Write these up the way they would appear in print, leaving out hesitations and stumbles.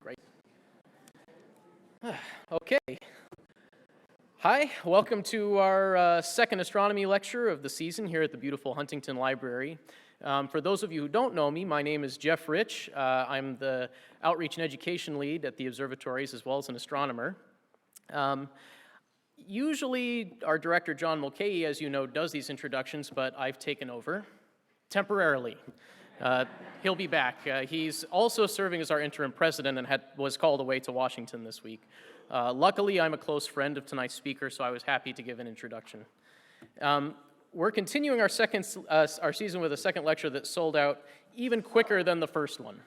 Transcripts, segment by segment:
Great. Okay. Hi, welcome to our second astronomy lecture of the season here at the beautiful Huntington Library. For those of you who don't know me, my name is Jeff Rich. I'm the Outreach and Education Lead at the observatories as well as an astronomer. Usually our director, John Mulcahy, as you know, does these introductions, but I've taken over temporarily. He'll be back. He's also serving as our interim president and was called away to Washington this week. Luckily, I'm a close friend of tonight's speaker, so I was happy to give an introduction. We're continuing our season with a second lecture that sold out even quicker than the first one.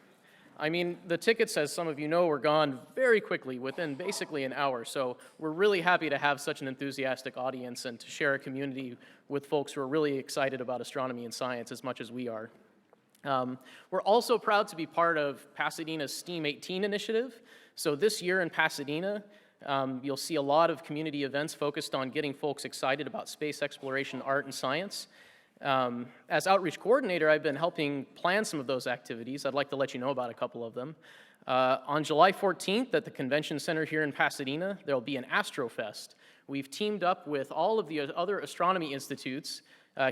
I mean, the tickets, as some of you know, were gone very quickly, within basically an hour, so we're really happy to have such an enthusiastic audience and to share a community with folks who are really excited about astronomy and science as much as we are. We're also proud to be part of Pasadena's STEAM 18 initiative. So this year in Pasadena, you'll see a lot of community events focused on getting folks excited about space exploration, art, and science. As outreach coordinator, I've been helping plan some of those activities. I'd like to let you know about a couple of them. On July 14th at the Convention Center here in Pasadena, there'll be an Astrofest. We've teamed up with all of the other astronomy institutes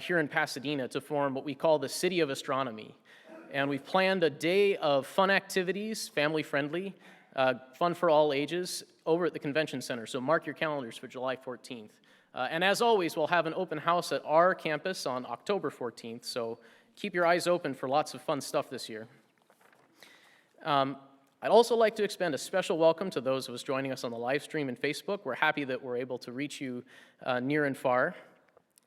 here in Pasadena to form what we call the City of Astronomy. And we've planned a day of fun activities, family-friendly, fun for all ages, over at the Convention Center. So mark your calendars for July 14th. And as always, we'll have an open house at our campus on October 14th, so keep your eyes open for lots of fun stuff this year. I'd also like to extend a special welcome to those of us joining us on the live stream and Facebook. We're happy that we're able to reach you near and far.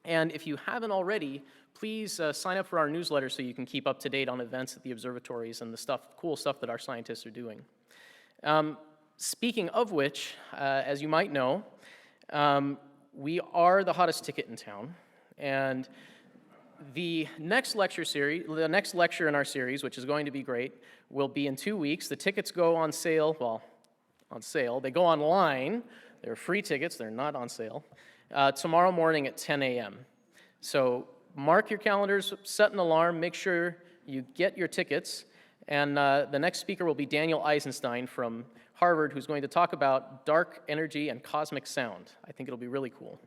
And if you haven't already, please sign up for our newsletter so you can keep up to date on events at the observatories and the cool stuff that our scientists are doing. Speaking of which, as you might know, we are the hottest ticket in town, and the next lecture in our series, which is going to be great, will be in 2 weeks. The tickets go on sale, they go online. They're free tickets, they're not on sale, tomorrow morning at 10 a.m. So mark your calendars, set an alarm, make sure you get your tickets, and the next speaker will be Daniel Eisenstein from Harvard, who's going to talk about dark energy and cosmic sound. I think it'll be really cool.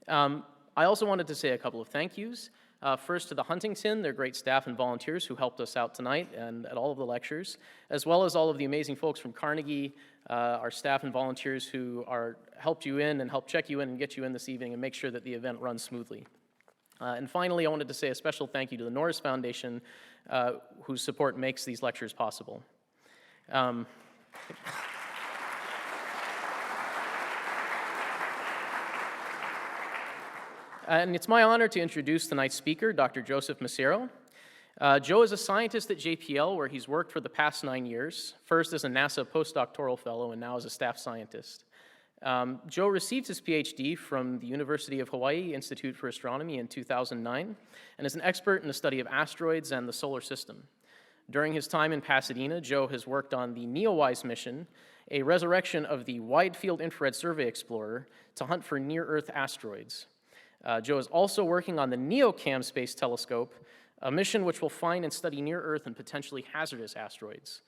I also wanted to say a couple of thank yous. First to the Huntington, their great staff and volunteers who helped us out tonight and at all of the lectures, as well as all of the amazing folks from Carnegie, our staff and volunteers who helped you in and helped check you in and get you in this evening and make sure that the event runs smoothly. And finally, I wanted to say a special thank you to the Norris Foundation, whose support makes these lectures possible. And it's my honor to introduce tonight's speaker, Dr. Joseph Masiero. Joe is a scientist at JPL, where he's worked for the past 9 years, first as a NASA postdoctoral fellow and now as a staff scientist. Joe received his PhD from the University of Hawaii Institute for Astronomy in 2009 and is an expert in the study of asteroids and the solar system. During his time in Pasadena, Joe has worked on the NEOWISE mission, a resurrection of the Wide Field Infrared Survey Explorer to hunt for near-Earth asteroids. Joe is also working on the NEOCAM Space Telescope, a mission which will find and study near-Earth and potentially hazardous asteroids.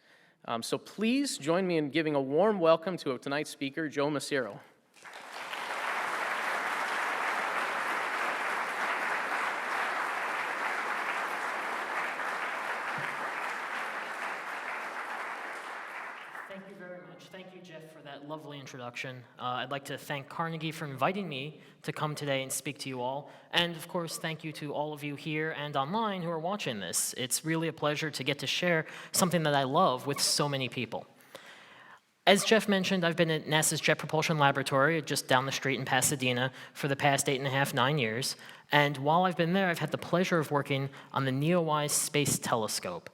So please join me in giving a warm welcome to tonight's speaker, Joe Masiero. Thank you very much. Thank you, Jeff, for that lovely introduction. I'd like to thank Carnegie for inviting me to come today and speak to you all. And of course, thank you to all of you here and online who are watching this. It's really a pleasure to get to share something that I love with so many people. As Jeff mentioned, I've been at NASA's Jet Propulsion Laboratory just down the street in Pasadena for the past 8.5, 9 years. And while I've been there, I've had the pleasure of working on the NEOWISE Space Telescope.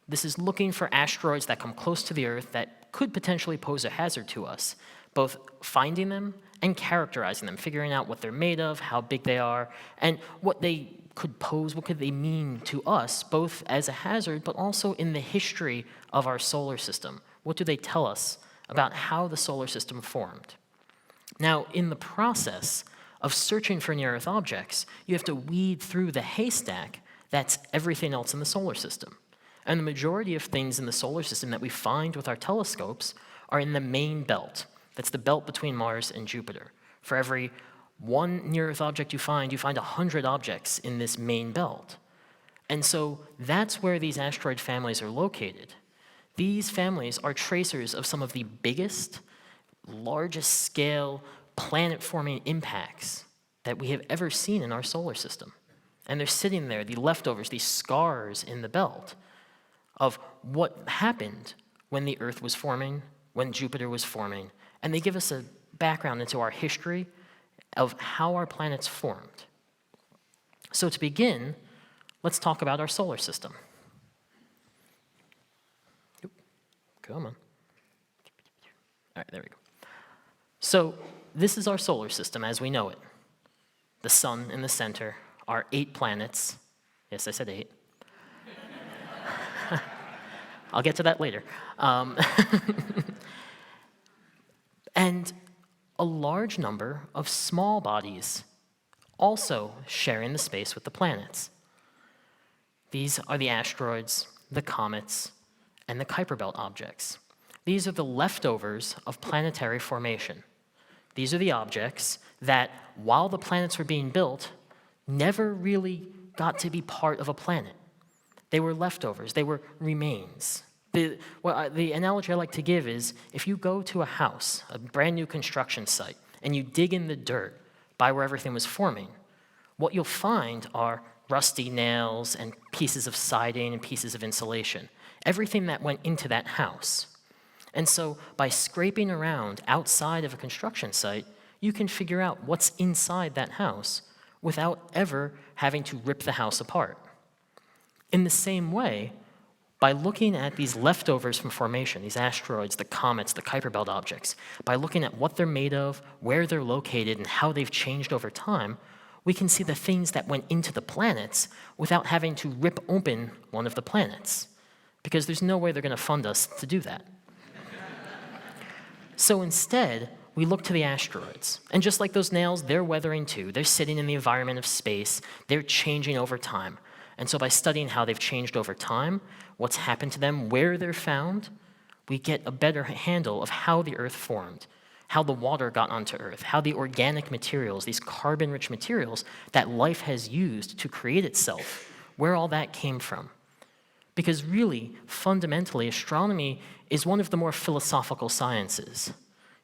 This is looking for asteroids that come close to the Earth that could potentially pose a hazard to us, both finding them and characterizing them, figuring out what they're made of, how big they are, and what they could pose, what could they mean to us, both as a hazard, but also in the history of our solar system. What do they tell us about how the solar system formed? Now, in the process of searching for near-Earth objects, you have to weed through the haystack that's everything else in the solar system. And the majority of things in the solar system that we find with our telescopes are in the main belt. That's the belt between Mars and Jupiter. For every one near-Earth object you find 100 objects in this main belt. And so that's where these asteroid families are located. These families are tracers of some of the biggest, largest scale planet-forming impacts that we have ever seen in our solar system. And they're sitting there, the leftovers, these scars in the belt of what happened when the Earth was forming, when Jupiter was forming. And they give us a background into our history of how our planets formed. So to begin, let's talk about our solar system. Come on. All right, there we go. So this is our solar system as we know it. The sun in the center, our 8 planets. Yes, I said 8. I'll get to that later. And a large number of small bodies also sharing the space with the planets. These are the asteroids, the comets, and the Kuiper Belt objects. These are the leftovers of planetary formation. These are the objects that, while the planets were being built, never really got to be part of a planet. They were leftovers, they were remains. The analogy I like to give is, if you go to a house, a brand new construction site, and you dig in the dirt by where everything was forming, what you'll find are rusty nails and pieces of siding and pieces of insulation, everything that went into that house. And so by scraping around outside of a construction site, you can figure out what's inside that house without ever having to rip the house apart. In the same way, by looking at these leftovers from formation, these asteroids, the comets, the Kuiper Belt objects, by looking at what they're made of, where they're located, and how they've changed over time, we can see the things that went into the planets without having to rip open one of the planets, because there's no way they're going to fund us to do that. So instead, we look to the asteroids. And just like those nails, they're weathering too. They're sitting in the environment of space. They're changing over time. And so by studying how they've changed over time, what's happened to them, where they're found, we get a better handle of how the Earth formed, how the water got onto Earth, how the organic materials, these carbon-rich materials that life has used to create itself, where all that came from. Because really, fundamentally, astronomy is one of the more philosophical sciences.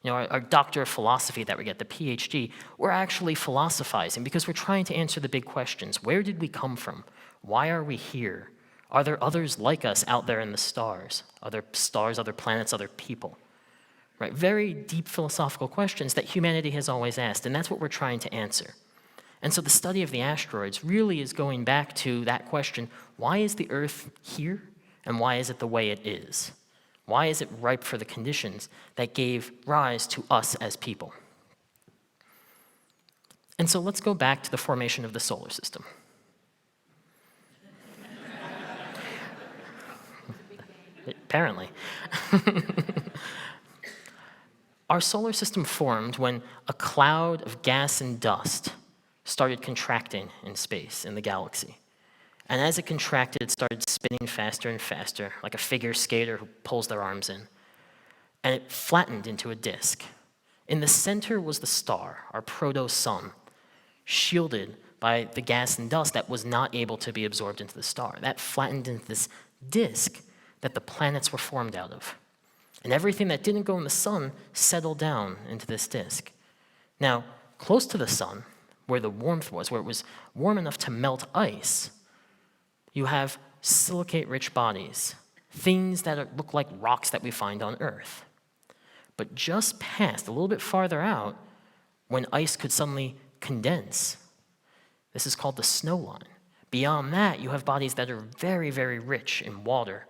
You know, our doctor of philosophy that we get, the PhD, we're actually philosophizing because we're trying to answer the big questions. Where did we come from? Why are we here? Are there others like us out there in the stars? Other stars, other planets, other people? Right? Very deep philosophical questions that humanity has always asked, and that's what we're trying to answer. And so the study of the asteroids really is going back to that question, why is the Earth here, and why is it the way it is? Why is it ripe for the conditions that gave rise to us as people? And so let's go back to the formation of the solar system. Apparently. Our solar system formed when a cloud of gas and dust started contracting in space, in the galaxy. And as it contracted, it started spinning faster and faster, like a figure skater who pulls their arms in. And it flattened into a disk. In the center was the star, our proto-sun, shielded by the gas and dust that was not able to be absorbed into the star. That flattened into this disk that the planets were formed out of. And everything that didn't go in the sun settled down into this disk. Now, close to the sun, where the warmth was, where it was warm enough to melt ice, you have silicate-rich bodies, things that look like rocks that we find on Earth. But just past, a little bit farther out, when ice could suddenly condense, this is called the snow line. Beyond that, you have bodies that are very, very rich in water,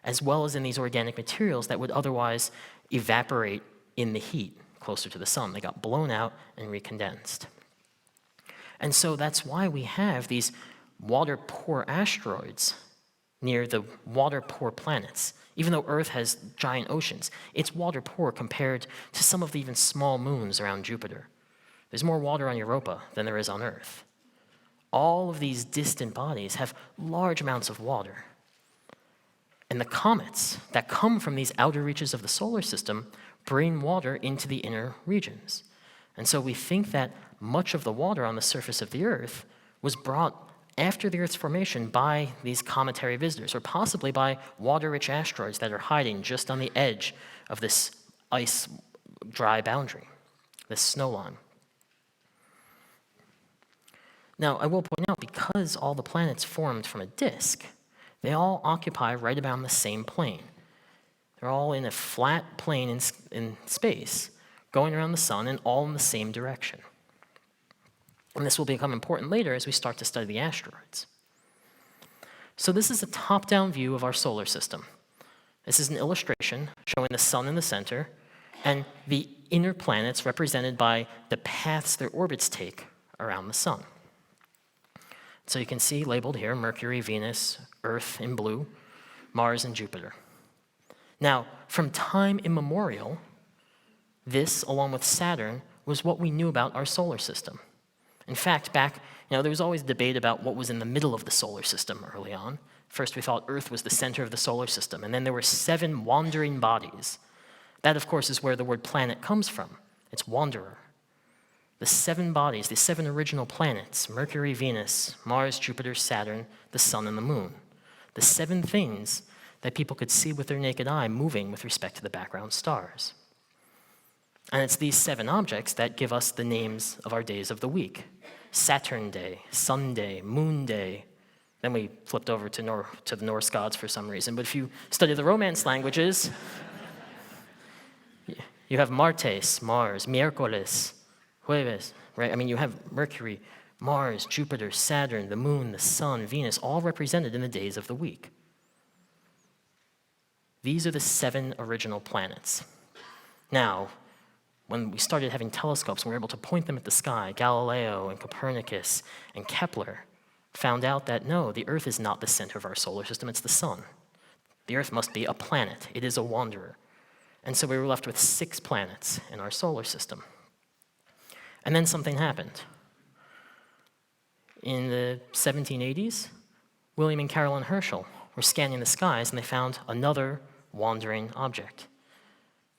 as well as in these organic materials that would otherwise evaporate in the heat closer to the sun. They got blown out and recondensed. And so that's why we have these water-poor asteroids near the water-poor planets. Even though Earth has giant oceans, it's water-poor compared to some of the even small moons around Jupiter. There's more water on Europa than there is on Earth. All of these distant bodies have large amounts of water. And the comets that come from these outer reaches of the solar system bring water into the inner regions. And so we think that much of the water on the surface of the Earth was brought after the Earth's formation by these cometary visitors, or possibly by water-rich asteroids that are hiding just on the edge of this ice-dry boundary, this snow line. Now, I will point out, because all the planets formed from a disk, they all occupy right about the same plane. They're all in a flat plane in space, going around the sun and all in the same direction. And this will become important later as we start to study the asteroids. So this is a top-down view of our solar system. This is an illustration showing the sun in the center and the inner planets represented by the paths their orbits take around the sun. So you can see labeled here Mercury, Venus, Earth in blue, Mars, and Jupiter. Now, from time immemorial, this, along with Saturn, was what we knew about our solar system. In fact, there was always debate about what was in the middle of the solar system early on. First, we thought Earth was the center of the solar system, and then there were 7 wandering bodies. That, of course, is where the word planet comes from. It's wanderer. The 7 bodies, the 7 original planets, Mercury, Venus, Mars, Jupiter, Saturn, the sun, and the moon. The 7 things that people could see with their naked eye moving with respect to the background stars. And it's these 7 objects that give us the names of our days of the week. Saturn Day, Sun Day, Moon Day. Then we flipped over to the Norse gods for some reason. But if you study the Romance languages, you have Martes, Mars, Miércoles, Jueves, right? I mean, you have Mercury, Mars, Jupiter, Saturn, the moon, the sun, Venus, all represented in the days of the week. These are the 7 original planets. Now, when we started having telescopes and we were able to point them at the sky, Galileo and Copernicus and Kepler found out that no, the Earth is not the center of our solar system, it's the sun. The Earth must be a planet. It is a wanderer. And so we were left with 6 planets in our solar system. And then something happened. In the 1780s, William and Caroline Herschel were scanning the skies and they found another wandering object.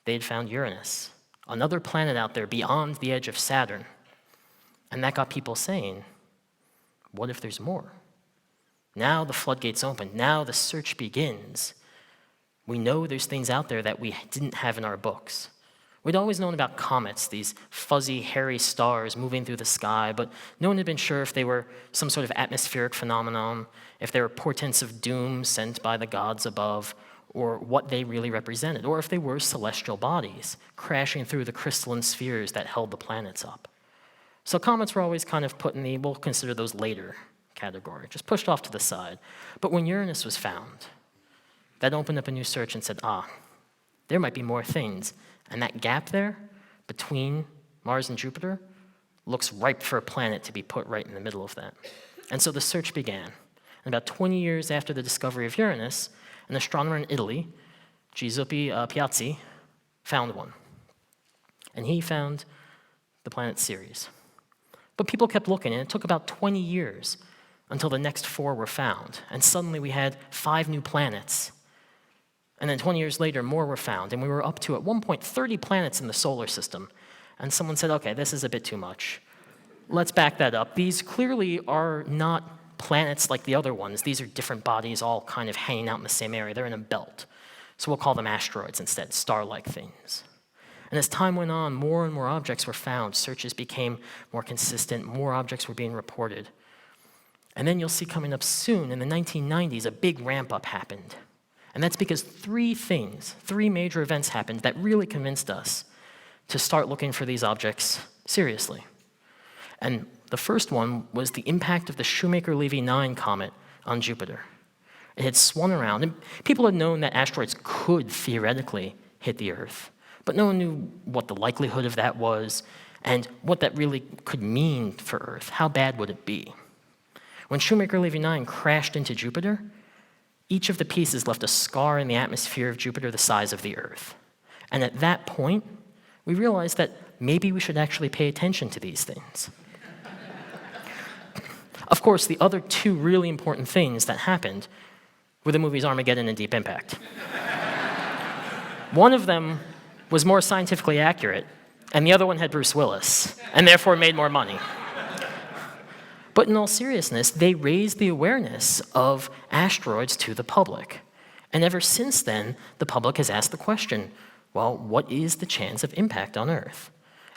They'd found Uranus, another planet out there beyond the edge of Saturn. And that got people saying, what if there's more? Now the floodgates open. Now the search begins. We know there's things out there that we didn't have in our books. We'd always known about comets, these fuzzy, hairy stars moving through the sky, but no one had been sure if they were some sort of atmospheric phenomenon, if they were portents of doom sent by the gods above, or what they really represented, or if they were celestial bodies crashing through the crystalline spheres that held the planets up. So comets were always kind of put in the, we'll consider those later category, just pushed off to the side. But when Uranus was found, that opened up a new search and said, there might be more things. And that gap there between Mars and Jupiter looks ripe for a planet to be put right in the middle of that. And so the search began. And about 20 years after the discovery of Uranus, an astronomer in Italy, Giuseppe Piazzi, found one. And he found the planet Ceres. But people kept looking, and it took about 20 years until the next 4 were found. And suddenly we had 5 new planets. And then 20 years later, more were found. And we were up to, at one point, 30 planets in the solar system. And someone said, okay, this is a bit too much. Let's back that up. These clearly are not planets like the other ones. These are different bodies all kind of hanging out in the same area. They're in a belt. So we'll call them asteroids instead, star-like things. And as time went on, more and more objects were found. Searches became more consistent. More objects were being reported. And then you'll see coming up soon, in the 1990s, a big ramp-up happened. And that's because 3 major events happened that really convinced us to start looking for these objects seriously. And the first one was the impact of the Shoemaker-Levy 9 comet on Jupiter. It had swung around, and people had known that asteroids could theoretically hit the Earth, but no one knew what the likelihood of that was and what that really could mean for Earth. How bad would it be? When Shoemaker-Levy 9 crashed into Jupiter, each of the pieces left a scar in the atmosphere of Jupiter the size of the Earth. And at that point, we realized that maybe we should actually pay attention to these things. Of course, the other 2 really important things that happened were the movies Armageddon and Deep Impact. One of them was more scientifically accurate, and the other one had Bruce Willis, and therefore made more money. But in all seriousness, they raised the awareness of asteroids to the public. And ever since then, the public has asked the question, well, what is the chance of impact on Earth?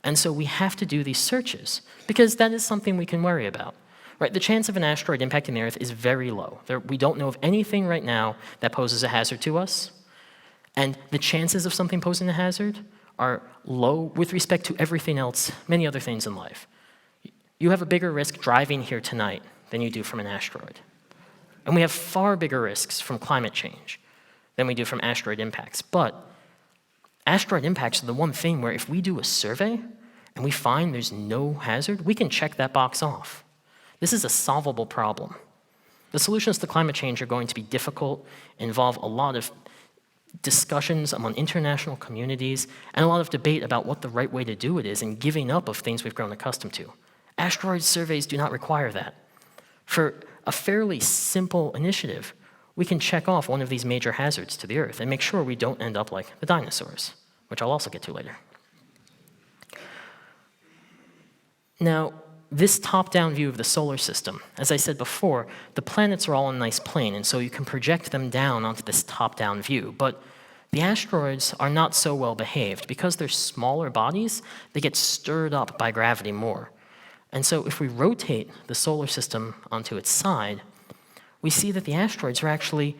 And so we have to do these searches, because that is something we can worry about. Right? The chance of an asteroid impacting the Earth is very low. We don't know of anything right now that poses a hazard to us. And the chances of something posing a hazard are low with respect to everything else, many other things in life. You have a bigger risk driving here tonight than you do from an asteroid. And we have far bigger risks from climate change than we do from asteroid impacts. But asteroid impacts are the one thing where if we do a survey and we find there's no hazard, we can check that box off. This is a solvable problem. The solutions to climate change are going to be difficult, involve a lot of discussions among international communities, and a lot of debate about what the right way to do it is and giving up of things we've grown accustomed to. Asteroid surveys do not require that. For a fairly simple initiative, we can check off one of these major hazards to the Earth and make sure we don't end up like the dinosaurs, which I'll also get to later. Now, this top-down view of the solar system, as I said before, the planets are all in a nice plane, and so you can project them down onto this top-down view. But the asteroids are not so well behaved. Because they're smaller bodies, they get stirred up by gravity more. And so if we rotate the solar system onto its side, we see that the asteroids are actually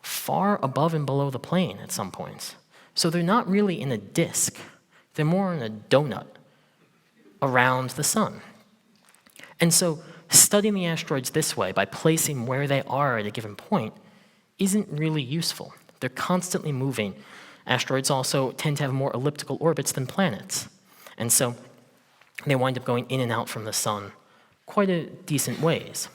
far above and below the plane at some points. So they're not really in a disk. They're more in a donut around the sun. And so studying the asteroids this way, by placing where they are at a given point, isn't really useful. They're constantly moving. Asteroids also tend to have more elliptical orbits than planets. And so they wind up going in and out from the sun quite a decent ways.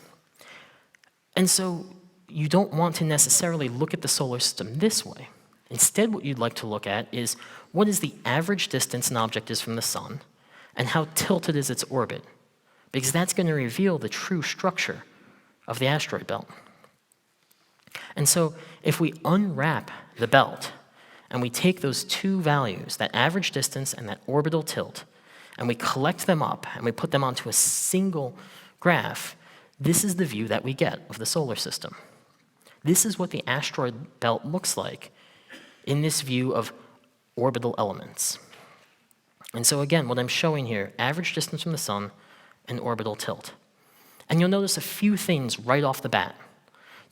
And so you don't want to necessarily look at the solar system this way. Instead, what you'd like to look at is what is the average distance an object is from the sun, and how tilted is its orbit, because that's going to reveal the true structure of the asteroid belt. And so if we unwrap the belt and we take those two values, that average distance and that orbital tilt, and we collect them up and we put them onto a single graph, this is the view that we get of the solar system. This is what the asteroid belt looks like in this view of orbital elements. And so again, what I'm showing here, average distance from the sun and orbital tilt. And you'll notice a few things right off the bat.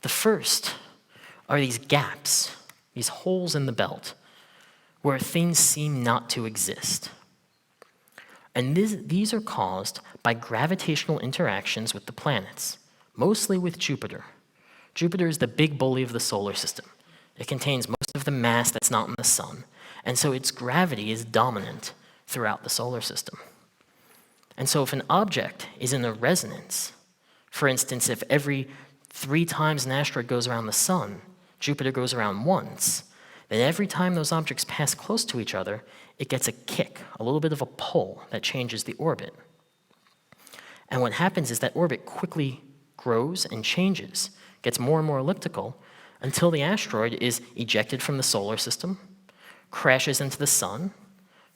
The first are these gaps, these holes in the belt, where things seem not to exist. And these are caused by gravitational interactions with the planets, mostly with Jupiter. Jupiter is the big bully of the solar system. It contains most of the mass that's not in the sun, and so its gravity is dominant throughout the solar system. And so if an object is in a resonance, for instance, if every 3 times an asteroid goes around the sun, Jupiter goes around once, then every time those objects pass close to each other, it gets a kick, a little bit of a pull that changes the orbit. And what happens is that orbit quickly grows and changes, gets more and more elliptical, until the asteroid is ejected from the solar system, crashes into the sun,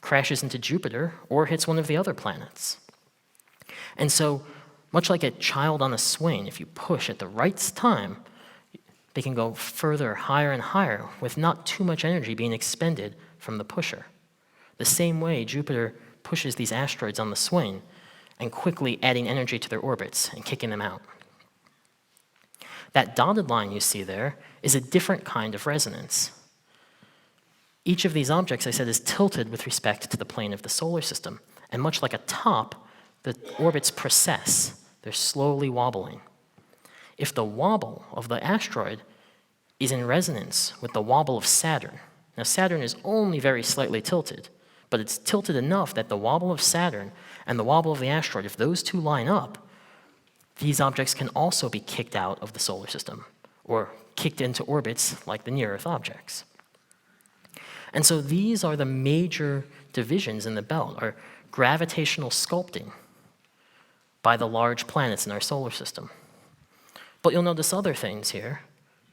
crashes into Jupiter, or hits one of the other planets. And so, much like a child on a swing, if you push at the right time, they can go further, higher and higher, with not too much energy being expended from the pusher. The same way Jupiter pushes these asteroids on the swing and quickly adding energy to their orbits and kicking them out. That dotted line you see there is a different kind of resonance. Each of these objects, I said, is tilted with respect to the plane of the solar system. And much like a top, the orbits precess. They're slowly wobbling. If the wobble of the asteroid is in resonance with the wobble of Saturn, now Saturn is only very slightly tilted, but it's tilted enough that the wobble of Saturn and the wobble of the asteroid, if those two line up, these objects can also be kicked out of the solar system or kicked into orbits like the near-Earth objects. And so these are the major divisions in the belt, are gravitational sculpting by the large planets in our solar system. But you'll notice other things here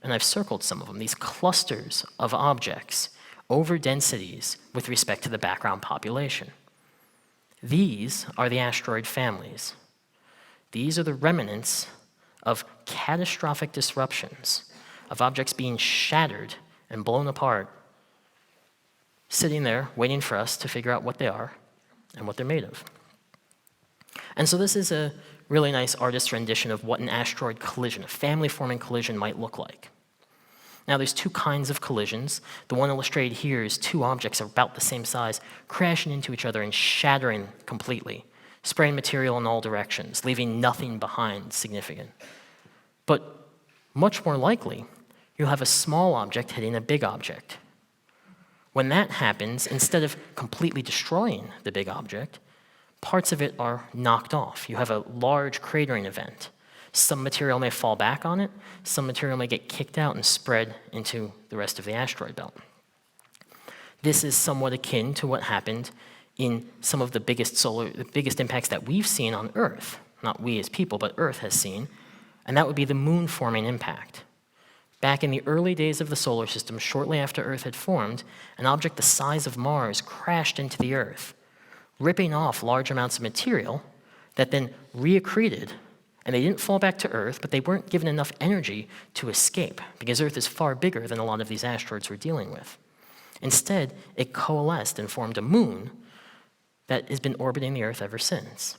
and I've circled some of them, these clusters of objects over densities with respect to the background population. These are the asteroid families. These are the remnants of catastrophic disruptions, of objects being shattered and blown apart, sitting there waiting for us to figure out what they are and what they're made of. And so this is a really nice artist's rendition of what an asteroid collision, a family-forming collision, might look like. Now, there's two kinds of collisions. The one illustrated here is two objects about the same size crashing into each other and shattering completely, spraying material in all directions, leaving nothing behind significant. But much more likely, you'll have a small object hitting a big object. When that happens, instead of completely destroying the big object, parts of it are knocked off. You have a large cratering event. Some material may fall back on it, some material may get kicked out and spread into the rest of the asteroid belt. This is somewhat akin to what happened in some of the biggest impacts that we've seen on Earth. Not we as people, but Earth has seen, and that would be the moon-forming impact. Back in the early days of the solar system, shortly after Earth had formed, an object the size of Mars crashed into the Earth, ripping off large amounts of material that then reaccreted. And they didn't fall back to Earth, but they weren't given enough energy to escape, because Earth is far bigger than a lot of these asteroids we're dealing with. Instead, it coalesced and formed a moon that has been orbiting the Earth ever since.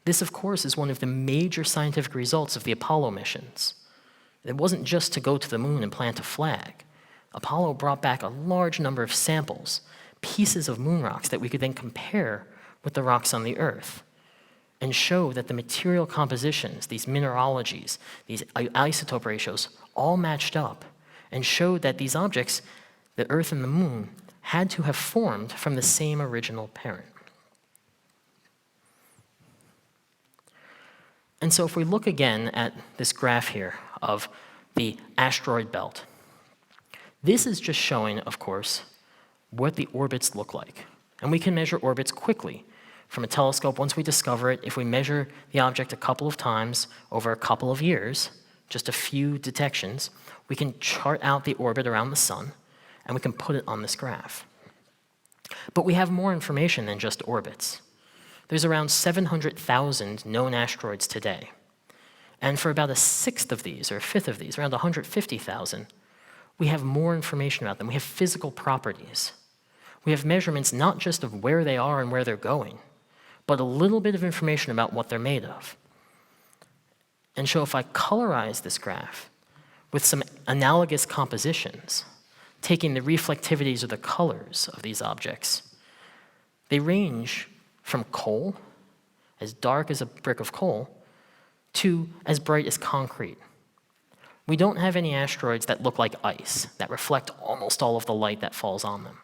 This, of course, is one of the major scientific results of the Apollo missions. It wasn't just to go to the moon and plant a flag. Apollo brought back a large number of samples, pieces of moon rocks that we could then compare with the rocks on the Earth, and show that the material compositions, these mineralogies, these isotope ratios, all matched up, and showed that these objects, the Earth and the Moon, had to have formed from the same original parent. And so if we look again at this graph here of the asteroid belt, this is just showing, of course, what the orbits look like. And we can measure orbits quickly from a telescope once we discover it. If we measure the object a couple of times over a couple of years, just a few detections, we can chart out the orbit around the sun, and we can put it on this graph. But we have more information than just orbits. There's around 700,000 known asteroids today. And for about a sixth of these, or a fifth of these, around 150,000, we have more information about them. We have physical properties. We have measurements not just of where they are and where they're going, but a little bit of information about what they're made of. And so if I colorize this graph with some analogous compositions, taking the reflectivities or the colors of these objects, they range from coal, as dark as a brick of coal, to as bright as concrete. We don't have any asteroids that look like ice, that reflect almost all of the light that falls on them.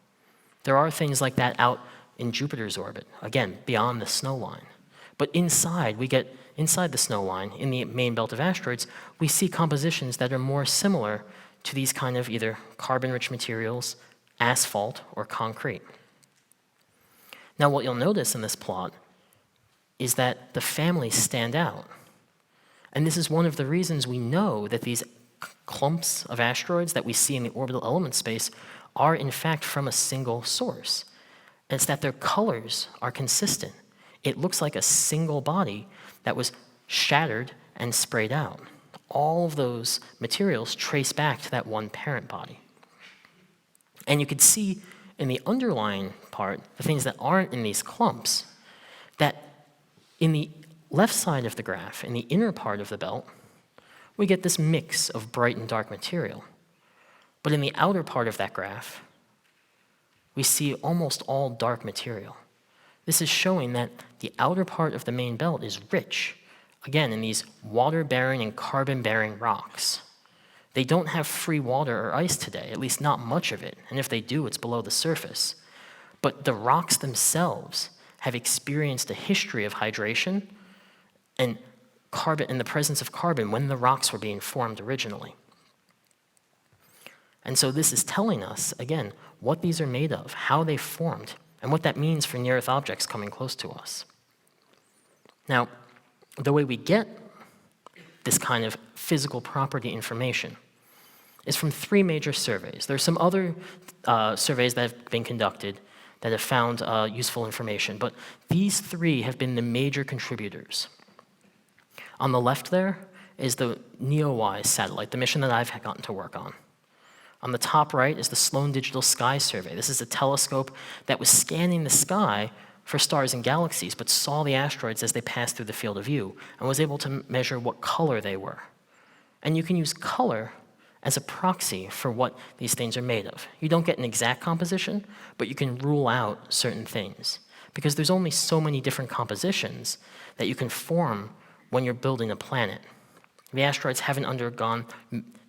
There are things like that out in Jupiter's orbit, again, beyond the snow line. But inside the snow line, in the main belt of asteroids, we see compositions that are more similar to these kind of either carbon-rich materials, asphalt, or concrete. Now, what you'll notice in this plot is that the families stand out. And this is one of the reasons we know that these clumps of asteroids that we see in the orbital element space are in fact from a single source. And it's that their colors are consistent. It looks like a single body that was shattered and sprayed out. All of those materials trace back to that one parent body. And you could see in the underlying part, the things that aren't in these clumps, that in the left side of the graph, in the inner part of the belt, we get this mix of bright and dark material. But in the outer part of that graph, we see almost all dark material. This is showing that the outer part of the main belt is rich, again, in these water-bearing and carbon-bearing rocks. They don't have free water or ice today, at least not much of it, and if they do, it's below the surface. But the rocks themselves have experienced a history of hydration and carbon, in the presence of carbon when the rocks were being formed originally. And so this is telling us, again, what these are made of, how they formed, and what that means for near-Earth objects coming close to us. Now, the way we get this kind of physical property information is from 3 major surveys. There are some other surveys that have been conducted that have found useful information, but these 3 have been the major contributors. On the left there is the NEOWISE satellite, the mission that I've gotten to work on. On the top right is the Sloan Digital Sky Survey. This is a telescope that was scanning the sky for stars and galaxies, but saw the asteroids as they passed through the field of view and was able to measure what color they were. And you can use color as a proxy for what these things are made of. You don't get an exact composition, but you can rule out certain things, because there's only so many different compositions that you can form when you're building a planet. The asteroids haven't undergone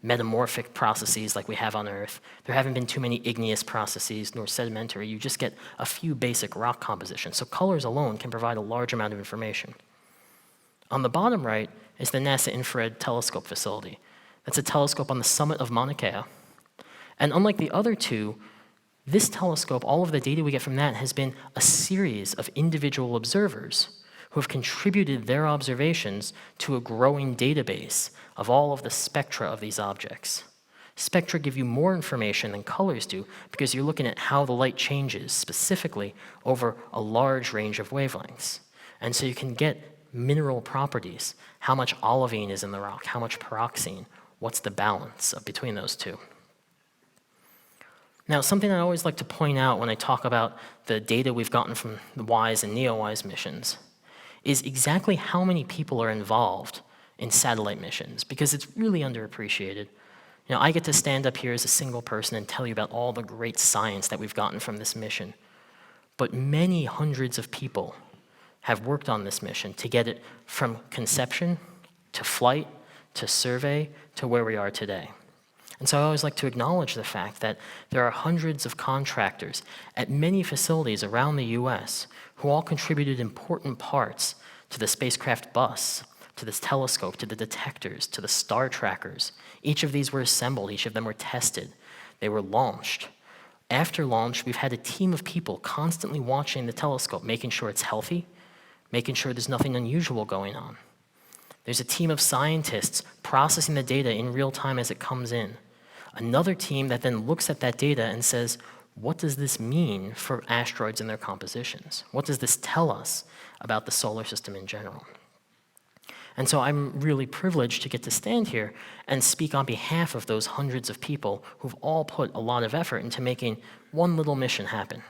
metamorphic processes like we have on Earth. There haven't been too many igneous processes nor sedimentary. You just get a few basic rock compositions. So colors alone can provide a large amount of information. On the bottom right is the NASA Infrared Telescope Facility. That's a telescope on the summit of Mauna Kea. And unlike the other 2, this telescope, all of the data we get from that has been a series of individual observers who have contributed their observations to a growing database of all of the spectra of these objects. Spectra give you more information than colors do because you're looking at how the light changes specifically over a large range of wavelengths. And so you can get mineral properties, how much olivine is in the rock, how much pyroxene, what's the balance between those 2. Now, something I always like to point out when I talk about the data we've gotten from the WISE and NEOWISE missions is exactly how many people are involved in satellite missions, because it's really underappreciated. You know, I get to stand up here as a single person and tell you about all the great science that we've gotten from this mission, but many hundreds of people have worked on this mission to get it from conception to flight to survey to where we are today. And so I always like to acknowledge the fact that there are hundreds of contractors at many facilities around the US who all contributed important parts to the spacecraft bus, to this telescope, to the detectors, to the star trackers. Each of these were assembled, each of them were tested, they were launched. After launch, we've had a team of people constantly watching the telescope, making sure it's healthy, making sure there's nothing unusual going on. There's a team of scientists processing the data in real time as it comes in. Another team that then looks at that data and says, what does this mean for asteroids and their compositions? What does this tell us about the solar system in general? And so I'm really privileged to get to stand here and speak on behalf of those hundreds of people who've all put a lot of effort into making one little mission happen.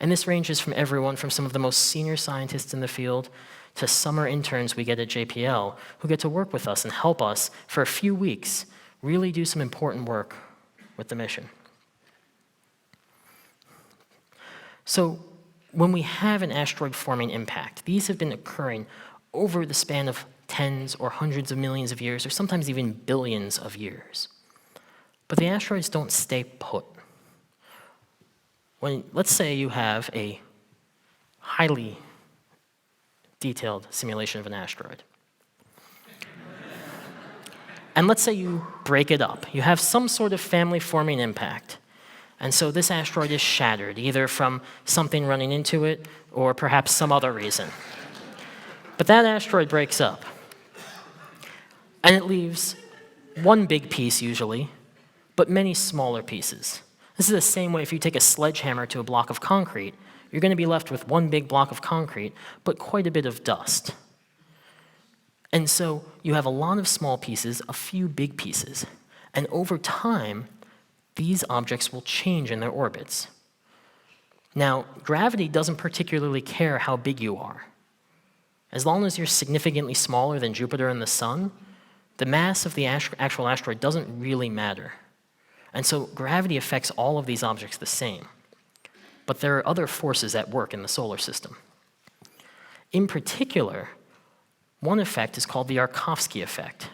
And this ranges from everyone from some of the most senior scientists in the field to summer interns we get at JPL who get to work with us and help us for a few weeks really do some important work with the mission. So when we have an asteroid-forming impact, these have been occurring over the span of tens or hundreds of millions of years, or sometimes even billions of years. But the asteroids don't stay put. Let's say you have a highly detailed simulation of an asteroid. And let's say you break it up. You have some sort of family-forming impact. And so this asteroid is shattered, either from something running into it or perhaps some other reason. But that asteroid breaks up. And it leaves one big piece usually, but many smaller pieces. This is the same way if you take a sledgehammer to a block of concrete, you're going to be left with one big block of concrete, but quite a bit of dust. And so you have a lot of small pieces, a few big pieces, and over time, these objects will change in their orbits. Now, gravity doesn't particularly care how big you are. As long as you're significantly smaller than Jupiter and the Sun, the mass of the actual asteroid doesn't really matter. And so gravity affects all of these objects the same. But there are other forces at work in the solar system. In particular, one effect is called the Yarkovsky effect.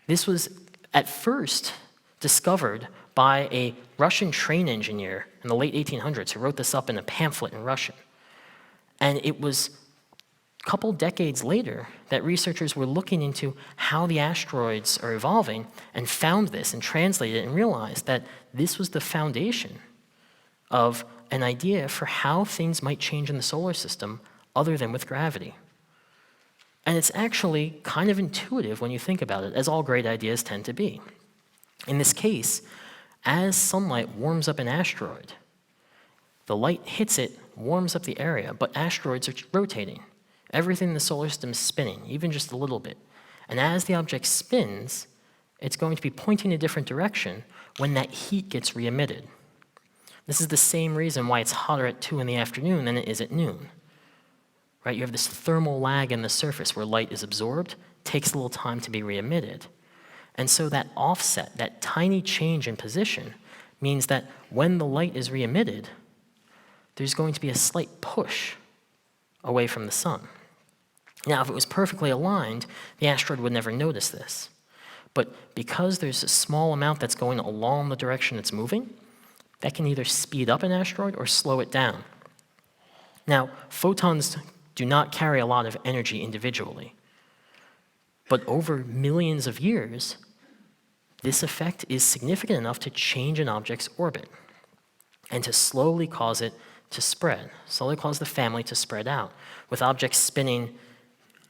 This was at first discovered by a Russian train engineer in the late 1800s who wrote this up in a pamphlet in Russian. And it was a couple decades later that researchers were looking into how the asteroids are evolving and found this and translated it and realized that this was the foundation of an idea for how things might change in the solar system other than with gravity. And it's actually kind of intuitive when you think about it, as all great ideas tend to be. In this case, as sunlight warms up an asteroid, the light hits it, warms up the area, but asteroids are rotating. Everything in the solar system is spinning, even just a little bit. And as the object spins, it's going to be pointing a different direction when that heat gets re-emitted. This is the same reason why it's hotter at 2 in the afternoon than it is at noon. Right? You have this thermal lag in the surface where light is absorbed, takes a little time to be re-emitted. And so that offset, that tiny change in position, means that when the light is re-emitted, there's going to be a slight push away from the sun. Now, if it was perfectly aligned, the asteroid would never notice this. But because there's a small amount that's going along the direction it's moving, that can either speed up an asteroid or slow it down. Now, photons do not carry a lot of energy individually. But over millions of years, this effect is significant enough to change an object's orbit and to slowly cause it to spread, slowly cause the family to spread out, with objects spinning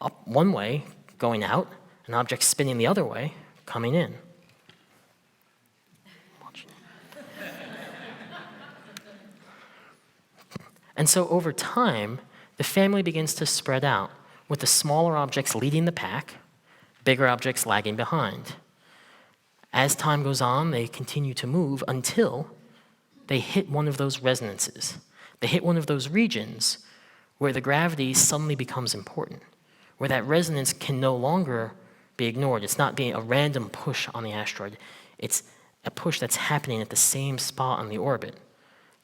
up one way, going out, and objects spinning the other way, coming in. And so over time, the family begins to spread out, with the smaller objects leading the pack, bigger objects lagging behind. As time goes on, they continue to move until they hit one of those resonances. They hit one of those regions where the gravity suddenly becomes important, where that resonance can no longer be ignored. It's not being a random push on the asteroid. It's a push that's happening at the same spot on the orbit.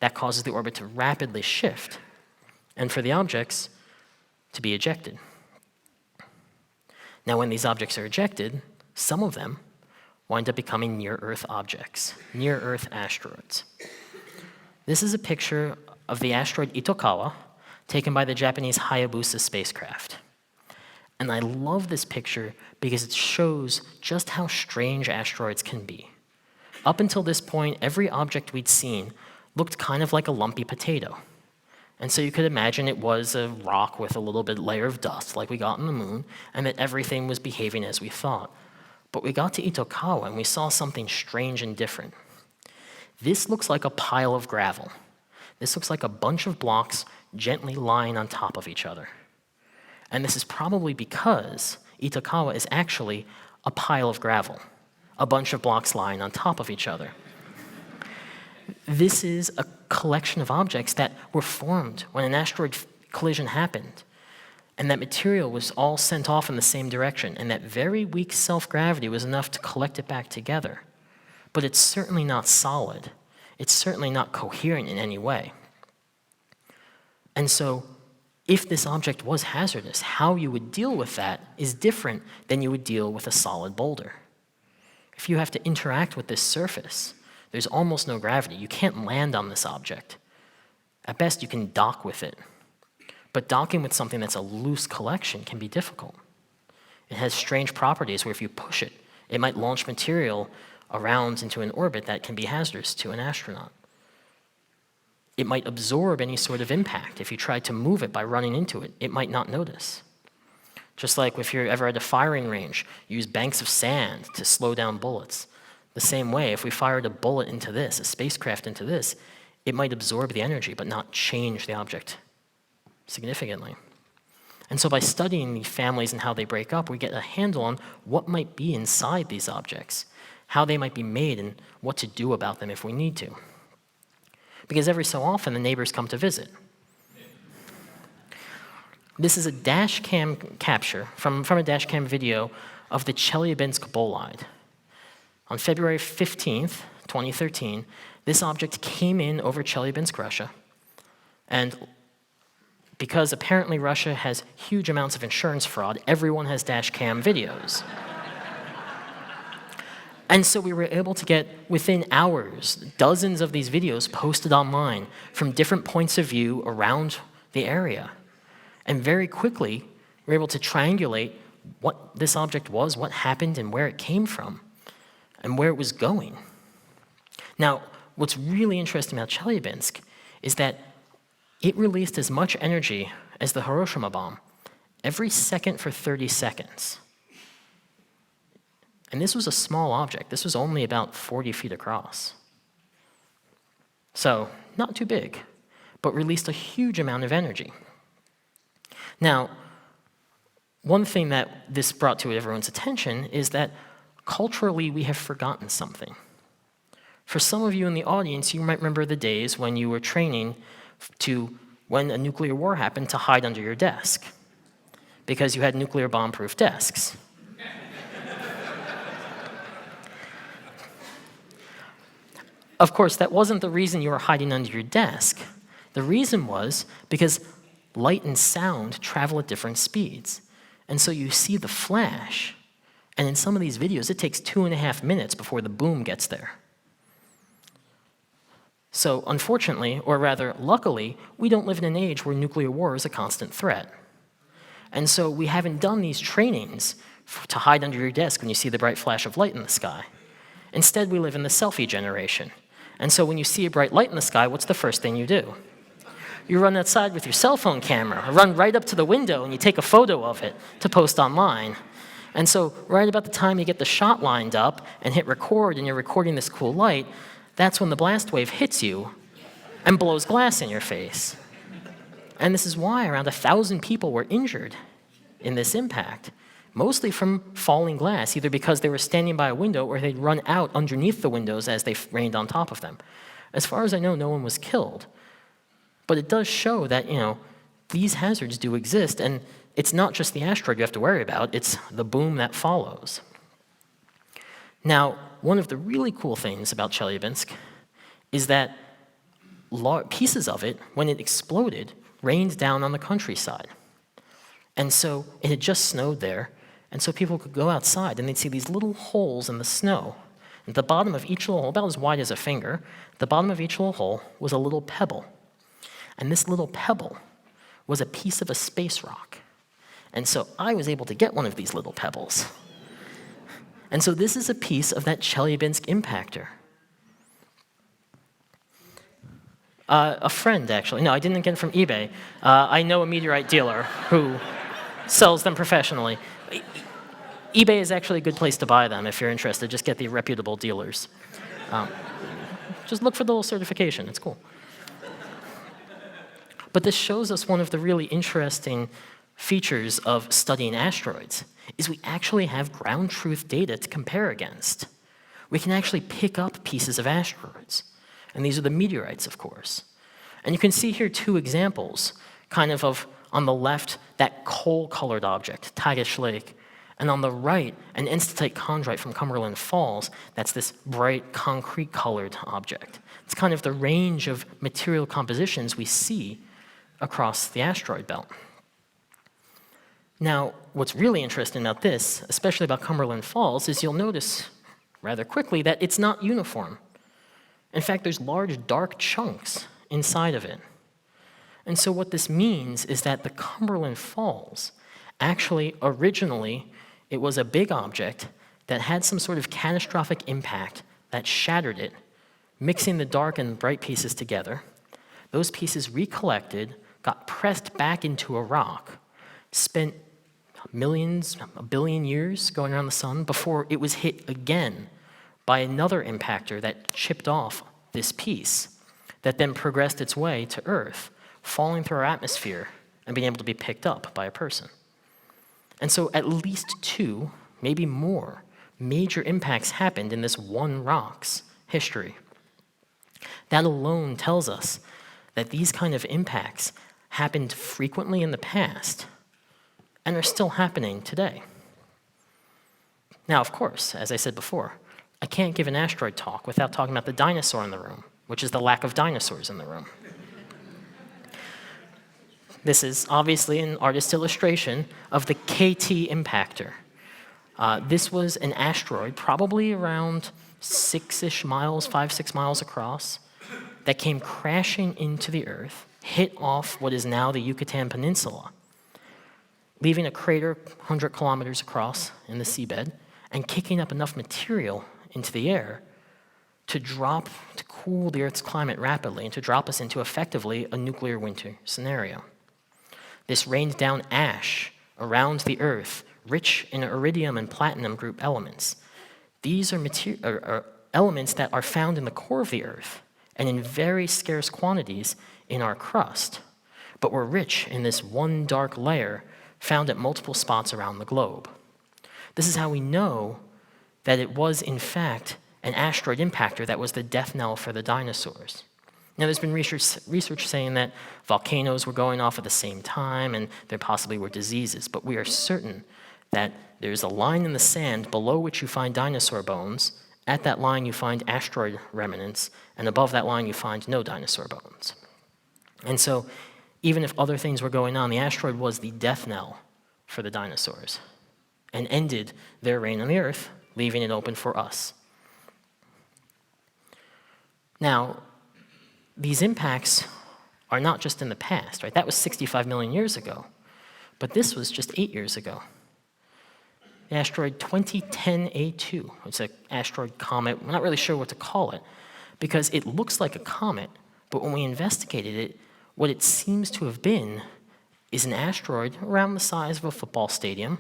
That causes the orbit to rapidly shift, and for the objects to be ejected. Now, when these objects are ejected, some of them wind up becoming near-Earth objects, near-Earth asteroids. This is a picture of the asteroid Itokawa, taken by the Japanese Hayabusa spacecraft. And I love this picture because it shows just how strange asteroids can be. Up until this point, every object we'd seen looked kind of like a lumpy potato. And so you could imagine it was a rock with a little bit layer of dust like we got on the moon, and that everything was behaving as we thought. But we got to Itokawa and we saw something strange and different. This looks like a pile of gravel. This looks like a bunch of blocks gently lying on top of each other. And this is probably because Itokawa is actually a pile of gravel, a bunch of blocks lying on top of each other. This is a collection of objects that were formed when an asteroid collision happened, and that material was all sent off in the same direction, and that very weak self-gravity was enough to collect it back together. But it's certainly not solid. It's certainly not coherent in any way. And so, if this object was hazardous, how you would deal with that is different than you would deal with a solid boulder. If you have to interact with this surface, there's almost no gravity. You can't land on this object. At best, you can dock with it. But docking with something that's a loose collection can be difficult. It has strange properties where if you push it, it might launch material around into an orbit that can be hazardous to an astronaut. It might absorb any sort of impact. If you tried to move it by running into it, it might not notice. Just like if you're ever at a firing range, use banks of sand to slow down bullets. The same way, if we fired a bullet into this, a spacecraft into this, it might absorb the energy but not change the object significantly. And so by studying the families and how they break up, we get a handle on what might be inside these objects, how they might be made, and what to do about them if we need to. Because every so often, the neighbors come to visit. This is a dash cam capture from a dash cam video of the Chelyabinsk bolide. On February 15th, 2013, this object came in over Chelyabinsk, Russia, and because apparently Russia has huge amounts of insurance fraud, everyone has dash cam videos. And so we were able to get, within hours, dozens of these videos posted online from different points of view around the area. And very quickly, we were able to triangulate what this object was, what happened, and where it came from, and where it was going. Now, what's really interesting about Chelyabinsk is that it released as much energy as the Hiroshima bomb every second for 30 seconds. And this was a small object. This was only about 40 feet across. So, not too big, but released a huge amount of energy. Now, one thing that this brought to everyone's attention is that culturally we have forgotten something. For some of you in the audience, you might remember the days when you were training when a nuclear war happened, to hide under your desk, because you had nuclear bomb-proof desks. Of course, that wasn't the reason you were hiding under your desk. The reason was because light and sound travel at different speeds. And so you see the flash, and in some of these videos, it takes 2.5 minutes before the boom gets there. So unfortunately, or rather luckily, we don't live in an age where nuclear war is a constant threat. And so we haven't done these trainings to hide under your desk when you see the bright flash of light in the sky. Instead, we live in the selfie generation. And so when you see a bright light in the sky, what's the first thing you do? You run outside with your cell phone camera, or run right up to the window and you take a photo of it to post online. And so right about the time you get the shot lined up and hit record and you're recording this cool light, that's when the blast wave hits you and blows glass in your face. And this is why around 1,000 people were injured in this impact, mostly from falling glass, either because they were standing by a window or they'd run out underneath the windows as they rained on top of them. As far as I know, no one was killed. But it does show that, these hazards do exist, and it's not just the asteroid you have to worry about, it's the boom that follows. Now, one of the really cool things about Chelyabinsk is that pieces of it, when it exploded, rained down on the countryside. And so it had just snowed there, and so people could go outside and they'd see these little holes in the snow. At the bottom of each little hole, about as wide as a finger, at the bottom of each little hole was a little pebble. And this little pebble was a piece of a space rock. And so I was able to get one of these little pebbles. And so this is a piece of that Chelyabinsk impactor. A friend, actually. No, I didn't get it from eBay. I know a meteorite dealer who sells them professionally. eBay is actually a good place to buy them if you're interested. Just get the reputable dealers. Just look for the little certification. It's cool. But this shows us one of the really interesting features of studying asteroids, is we actually have ground truth data to compare against. We can actually pick up pieces of asteroids. And these are the meteorites, of course. And you can see here 2 examples, kind of on the left, that coal-colored object, Tagish Lake, and on the right, an enstatite chondrite from Cumberland Falls. That's this bright, concrete-colored object. It's kind of the range of material compositions we see across the asteroid belt. Now, what's really interesting about this, especially about Cumberland Falls, is you'll notice rather quickly that it's not uniform. In fact, there's large dark chunks inside of it. And so what this means is that the Cumberland Falls, actually originally, it was a big object that had some sort of catastrophic impact that shattered it, mixing the dark and bright pieces together. Those pieces recollected, got pressed back into a rock, spent a billion years going around the sun before it was hit again by another impactor that chipped off this piece that then progressed its way to Earth, falling through our atmosphere and being able to be picked up by a person. And so at least 2, maybe more, major impacts happened in this one rock's history. That alone tells us that these kind of impacts happened frequently in the past and are still happening today. Now, of course, as I said before, I can't give an asteroid talk without talking about the dinosaur in the room, which is the lack of dinosaurs in the room. This is obviously an artist's illustration of the KT impactor. This was an asteroid, probably around 6-ish miles, 5-6 miles across, that came crashing into the Earth, hit off what is now the Yucatan Peninsula, leaving a crater 100 kilometers across in the seabed, and kicking up enough material into the air to cool the Earth's climate rapidly and to drop us into effectively a nuclear winter scenario. This rained down ash around the Earth, rich in iridium and platinum group elements. These are elements that are found in the core of the Earth and in very scarce quantities in our crust, but were rich in this one dark layer found at multiple spots around the globe. This is how we know that it was, in fact, an asteroid impactor that was the death knell for the dinosaurs. Now, there's been research saying that volcanoes were going off at the same time and there possibly were diseases, but we are certain that there's a line in the sand below which you find dinosaur bones. At that line, you find asteroid remnants, and above that line, you find no dinosaur bones. And so, even if other things were going on, the asteroid was the death knell for the dinosaurs and ended their reign on the Earth, leaving it open for us. Now, these impacts are not just in the past, right? That was 65 million years ago, but this was just 8 years ago. The asteroid 2010A2, it's an asteroid comet. We're not really sure what to call it because it looks like a comet, but when we investigated it, what it seems to have been is an asteroid around the size of a football stadium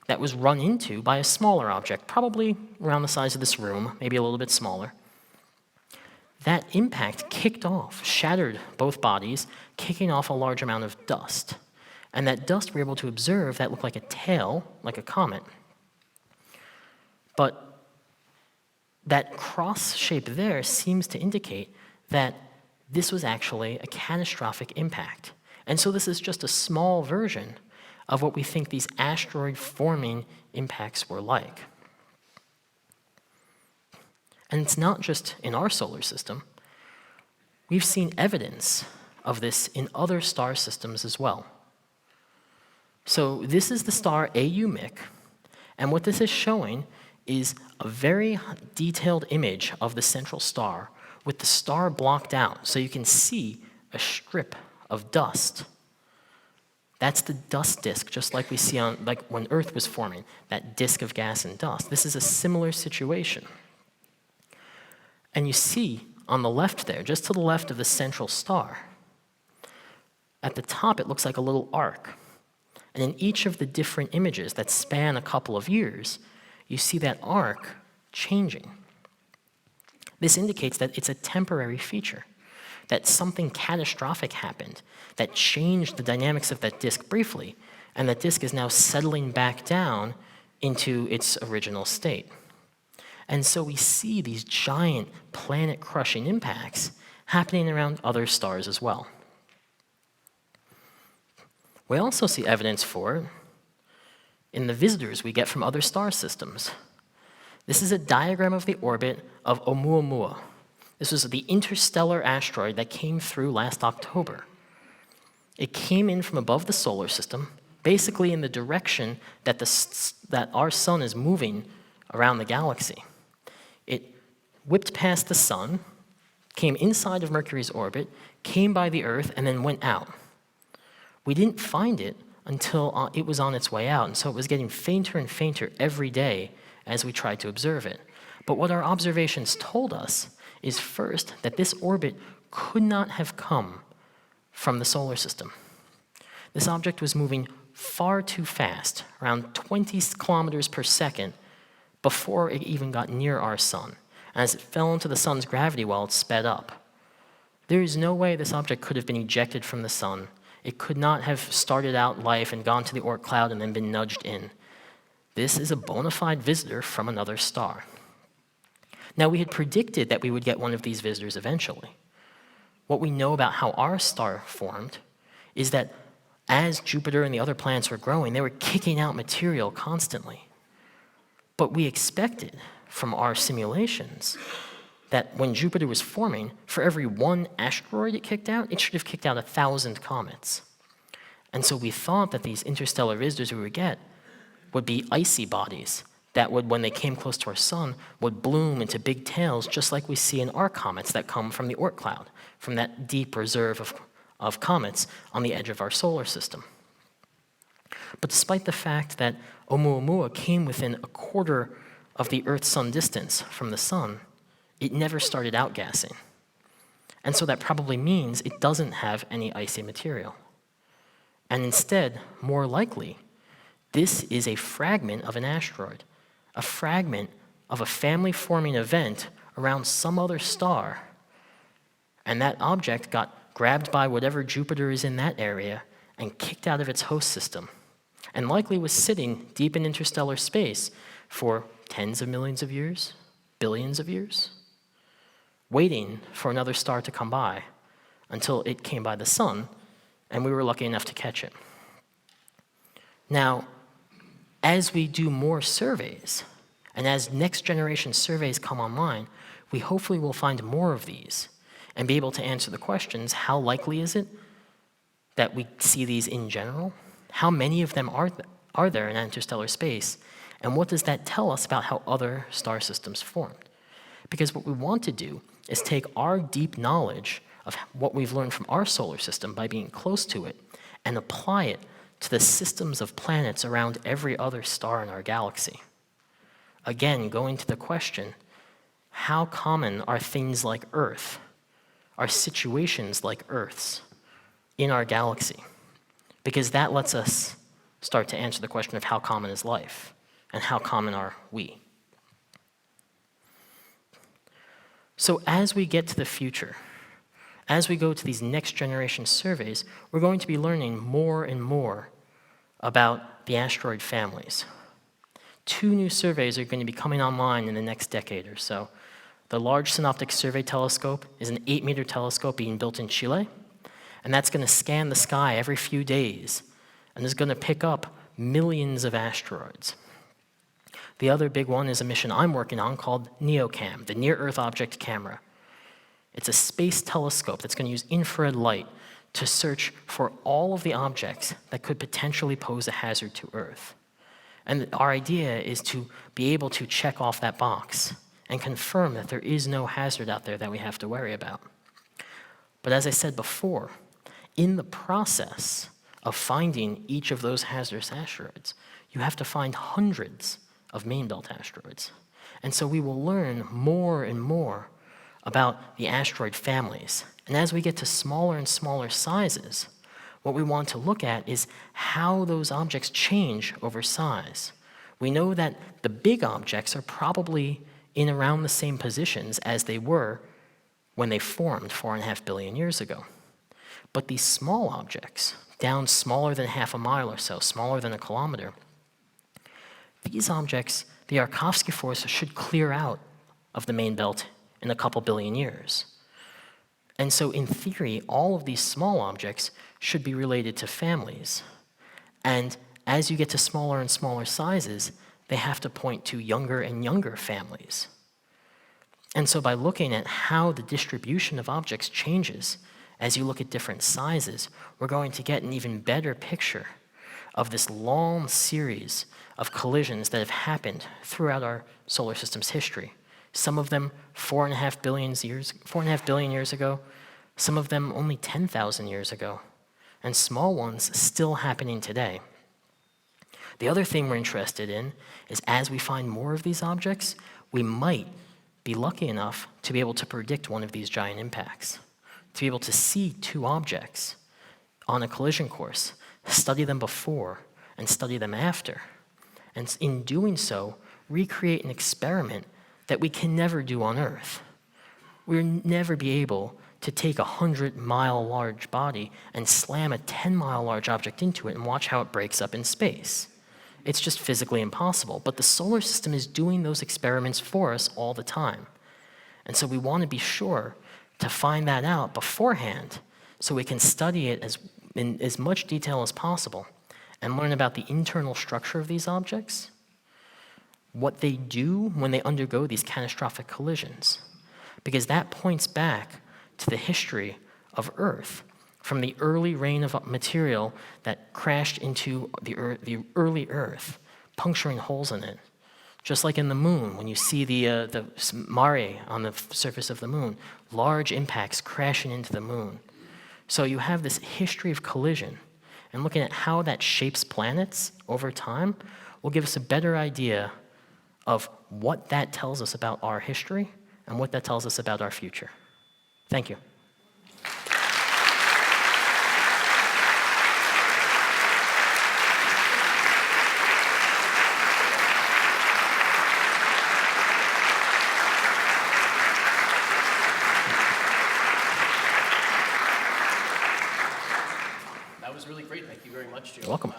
that was run into by a smaller object, probably around the size of this room, maybe a little bit smaller. That impact kicked off, shattered both bodies, kicking off a large amount of dust. And that dust we were able to observe that looked like a tail, like a comet. But that cross shape there seems to indicate that this was actually a catastrophic impact. And so this is just a small version of what we think these asteroid-forming impacts were like. And it's not just in our solar system. We've seen evidence of this in other star systems as well. So this is the star AU-MIC, and what this is showing is a very detailed image of the central star with the star blocked out, so you can see a strip of dust. That's the dust disk, just like we see on, like when Earth was forming, that disk of gas and dust. This is a similar situation. And you see on the left there, just to the left of the central star, at the top it looks like a little arc. And in each of the different images that span a couple of years, you see that arc changing. This indicates that it's a temporary feature, that something catastrophic happened that changed the dynamics of that disk briefly, and that disk is now settling back down into its original state. And so we see these giant planet-crushing impacts happening around other stars as well. We also see evidence for it in the visitors we get from other star systems. This is a diagram of the orbit of Oumuamua. This was the interstellar asteroid that came through last October. It came in from above the solar system, basically in the direction that, that our sun is moving around the galaxy. It whipped past the sun, came inside of Mercury's orbit, came by the Earth, and then went out. We didn't find it until it was on its way out, and so it was getting fainter and fainter every day as we tried to observe it. But what our observations told us is first that this orbit could not have come from the solar system. This object was moving far too fast, around 20 kilometers per second, before it even got near our sun. As it fell into the sun's gravity well, it sped up. There is no way this object could have been ejected from the sun. It could not have started out life and gone to the Oort cloud and then been nudged in. This is a bona fide visitor from another star. Now, we had predicted that we would get one of these visitors eventually. What we know about how our star formed is that as Jupiter and the other planets were growing, they were kicking out material constantly. But we expected from our simulations that when Jupiter was forming, for every one asteroid it kicked out, it should have kicked out 1,000 comets. And so we thought that these interstellar visitors we would get would be icy bodies that would, when they came close to our sun, would bloom into big tails, just like we see in our comets that come from the Oort cloud, from that deep reserve of comets on the edge of our solar system. But despite the fact that Oumuamua came within a quarter of the Earth-Sun distance from the sun, it never started outgassing. And so that probably means it doesn't have any icy material. And instead, more likely, this is a fragment of an asteroid, a fragment of a family-forming event around some other star, and that object got grabbed by whatever Jupiter is in that area and kicked out of its host system, and likely was sitting deep in interstellar space for tens of millions of years, billions of years, waiting for another star to come by until it came by the sun, and we were lucky enough to catch it. Now, as we do more surveys, and as next generation surveys come online, we hopefully will find more of these and be able to answer the questions: how likely is it that we see these in general? How many of them are there in interstellar space? And what does that tell us about how other star systems formed? Because what we want to do is take our deep knowledge of what we've learned from our solar system by being close to it and apply it to the systems of planets around every other star in our galaxy. Again, going to the question, how common are things like Earth, are situations like Earth's in our galaxy? Because that lets us start to answer the question of how common is life and how common are we. So as we get to the future, as we go to these next generation surveys, we're going to be learning more and more about the asteroid families. 2 new surveys are going to be coming online in the next decade or so. The Large Synoptic Survey Telescope is an 8-meter telescope being built in Chile, and that's going to scan the sky every few days and is going to pick up millions of asteroids. The other big one is a mission I'm working on called NEOCAM, the Near Earth Object Camera. It's a space telescope that's going to use infrared light to search for all of the objects that could potentially pose a hazard to Earth. And our idea is to be able to check off that box and confirm that there is no hazard out there that we have to worry about. But as I said before, in the process of finding each of those hazardous asteroids, you have to find hundreds of main belt asteroids. And so we will learn more and more about the asteroid families. And as we get to smaller and smaller sizes, what we want to look at is how those objects change over size. We know that the big objects are probably in around the same positions as they were when they formed 4.5 billion years ago. But these small objects, down smaller than half a mile or so, smaller than a kilometer, these objects, the Yarkovsky force should clear out of the main belt in a couple billion years. And so in theory, all of these small objects should be related to families. And as you get to smaller and smaller sizes, they have to point to younger and younger families. And so by looking at how the distribution of objects changes as you look at different sizes, we're going to get an even better picture of this long series of collisions that have happened throughout our solar system's history. Some of them 4.5 billion years ago, some of them only 10,000 years ago, and small ones still happening today. The other thing we're interested in is as we find more of these objects, we might be lucky enough to be able to predict one of these giant impacts, to be able to see 2 objects on a collision course, study them before and study them after, and in doing so, recreate an experiment that we can never do on Earth. We'll never be able to take a 100-mile large body and slam a 10-mile large object into it and watch how it breaks up in space. It's just physically impossible. But the solar system is doing those experiments for us all the time. And so we want to be sure to find that out beforehand so we can study it in as much detail as possible and learn about the internal structure of these objects, what they do when they undergo these catastrophic collisions, because that points back to the history of Earth, from the early rain of material that crashed into the early Earth, puncturing holes in it. Just like in the moon, when you see the mare on the surface of the moon, large impacts crashing into the moon. So you have this history of collision, and looking at how that shapes planets over time will give us a better idea of what that tells us about our history and what that tells us about our future. Thank you. much, Joe. You're welcome.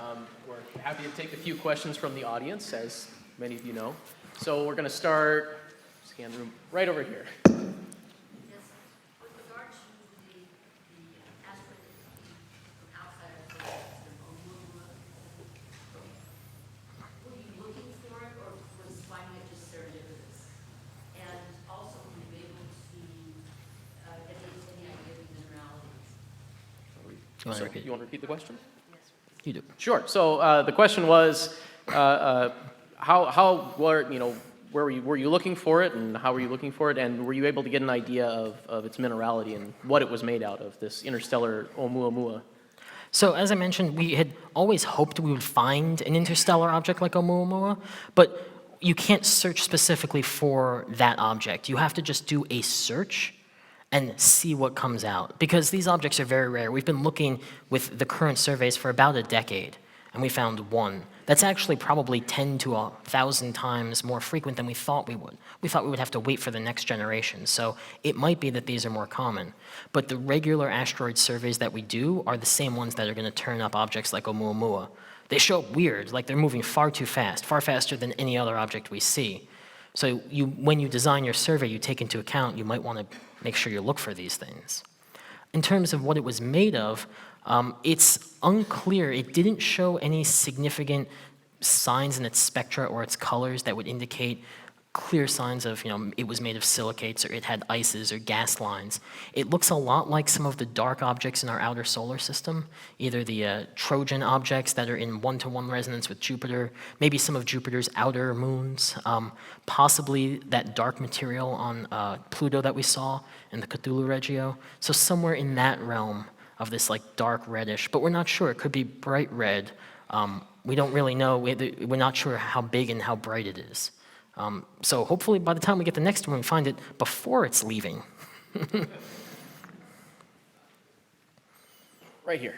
We're happy to take a few questions from the audience, as many of you know. So we're going to start, scan the room, right over here. Yes, with regard to the asteroid from outside of the solar system, Oumuamua, were you looking for it, or was finding it just serendipitous? And also, were you able to get any idea of the mineralities? You want to repeat? You want to repeat the question? You do. Sure. So the question was, were you looking for it, and how were you looking for it, and were you able to get an idea of its minerality and what it was made out of, this interstellar Oumuamua? So as I mentioned, we had always hoped we would find an interstellar object like Oumuamua, but you can't search specifically for that object. You have to just do a search and see what comes out, because these objects are very rare. We've been looking with the current surveys for about a decade, and we found one. That's actually probably 10 to 1,000 times more frequent than we thought we would. We thought we would have to wait for the next generation, so it might be that these are more common. But the regular asteroid surveys that we do are the same ones that are going to turn up objects like Oumuamua. They show up weird, like they're moving far too fast, far faster than any other object we see. So when you design your survey, you take into account, you might want to make sure you look for these things. In terms of what it was made of, it's unclear. It didn't show any significant signs in its spectra or its colors that would indicate clear signs of, it was made of silicates or it had ices or gas lines. It looks a lot like some of the dark objects in our outer solar system, either the Trojan objects that are in one-to-one resonance with Jupiter, maybe some of Jupiter's outer moons, possibly that dark material on Pluto that we saw in the Cthulhu Regio. So somewhere in that realm of this like dark reddish, but we're not sure. It could be bright red. We don't really know. We're not sure how big and how bright it is. So hopefully by the time we get the next one, we find it before it's leaving. Right here.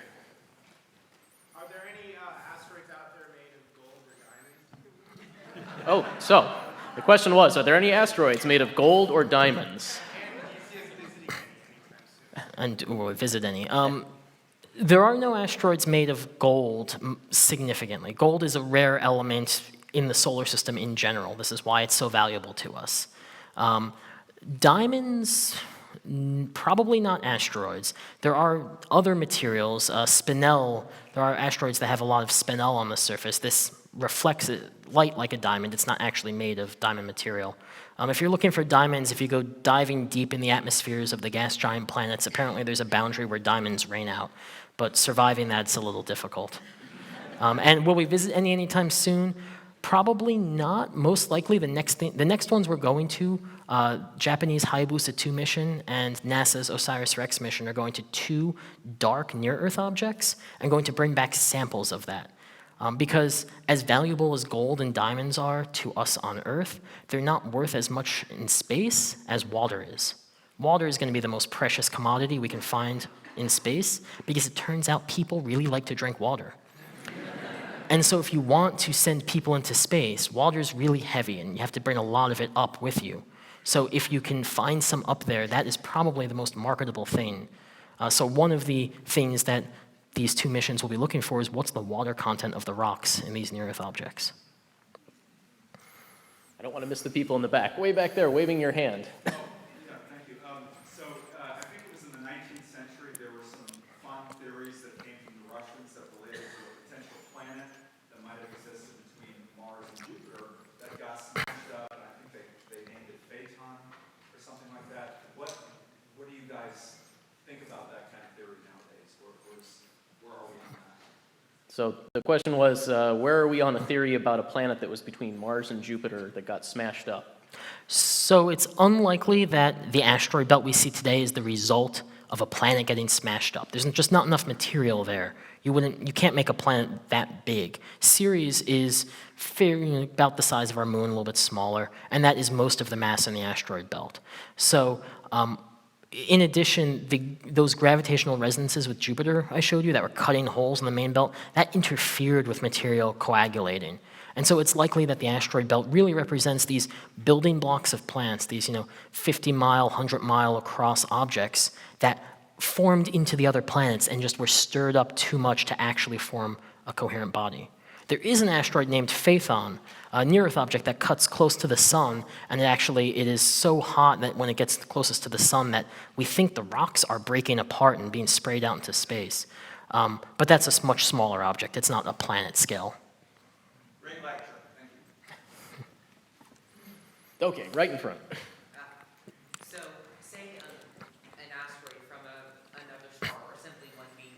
Are there any asteroids out there made of gold or diamonds? Oh, so the question was, are there any asteroids made of gold or diamonds? And will we visit any? There are no asteroids made of gold significantly. Gold is a rare element in the solar system in general. This is why it's so valuable to us. Diamonds, probably not asteroids. There are other materials, spinel. There are asteroids that have a lot of spinel on the surface. This reflects light like a diamond. It's not actually made of diamond material. If you're looking for diamonds, if you go diving deep in the atmospheres of the gas giant planets, apparently there's a boundary where diamonds rain out. But surviving that's a little difficult. And will we visit any anytime soon? Probably not. Most likely the next ones we're going to, Japanese Hayabusa 2 mission and NASA's OSIRIS-REx mission are going to 2 dark near-Earth objects and going to bring back samples of that. Because as valuable as gold and diamonds are to us on Earth, they're not worth as much in space as water is. Water is going to be the most precious commodity we can find in space because it turns out people really like to drink water. And so if you want to send people into space, water is really heavy and you have to bring a lot of it up with you. So if you can find some up there, that is probably the most marketable thing. So one of the things that these 2 missions will be looking for is what's the water content of the rocks in these near-Earth objects. I don't want to miss the people in the back. Way back there, waving your hand. Yeah, thank you. I think it was in the 19th century, there were some fun theories that came from the Russians that related to a potential planet that might have existed between Mars and Jupiter that got smashed up, and I think they named it Phaeton or something like that. What do you guys think about that kind of theory nowadays? Where are we on that? So the question was, where are we on a theory about a planet that was between Mars and Jupiter that got smashed up? So it's unlikely that the asteroid belt we see today is the result of a planet getting smashed up. There's just not enough material there. You can't make a planet that big. Ceres is about the size of our moon, a little bit smaller, and that is most of the mass in the asteroid belt. So in addition, those gravitational resonances with Jupiter I showed you that were cutting holes in the main belt, that interfered with material coagulating. And so it's likely that the asteroid belt really represents these building blocks of planets, these 50-mile, 100-mile across objects that formed into the other planets and just were stirred up too much to actually form a coherent body. There is an asteroid named Phaethon, a near-Earth object that cuts close to the sun, and it is so hot that when it gets closest to the sun that we think the rocks are breaking apart and being sprayed out into space. But that's a much smaller object. It's not a planet scale. Great lecture, thank you. Okay, right in front. So, say an asteroid from another star, or simply one being,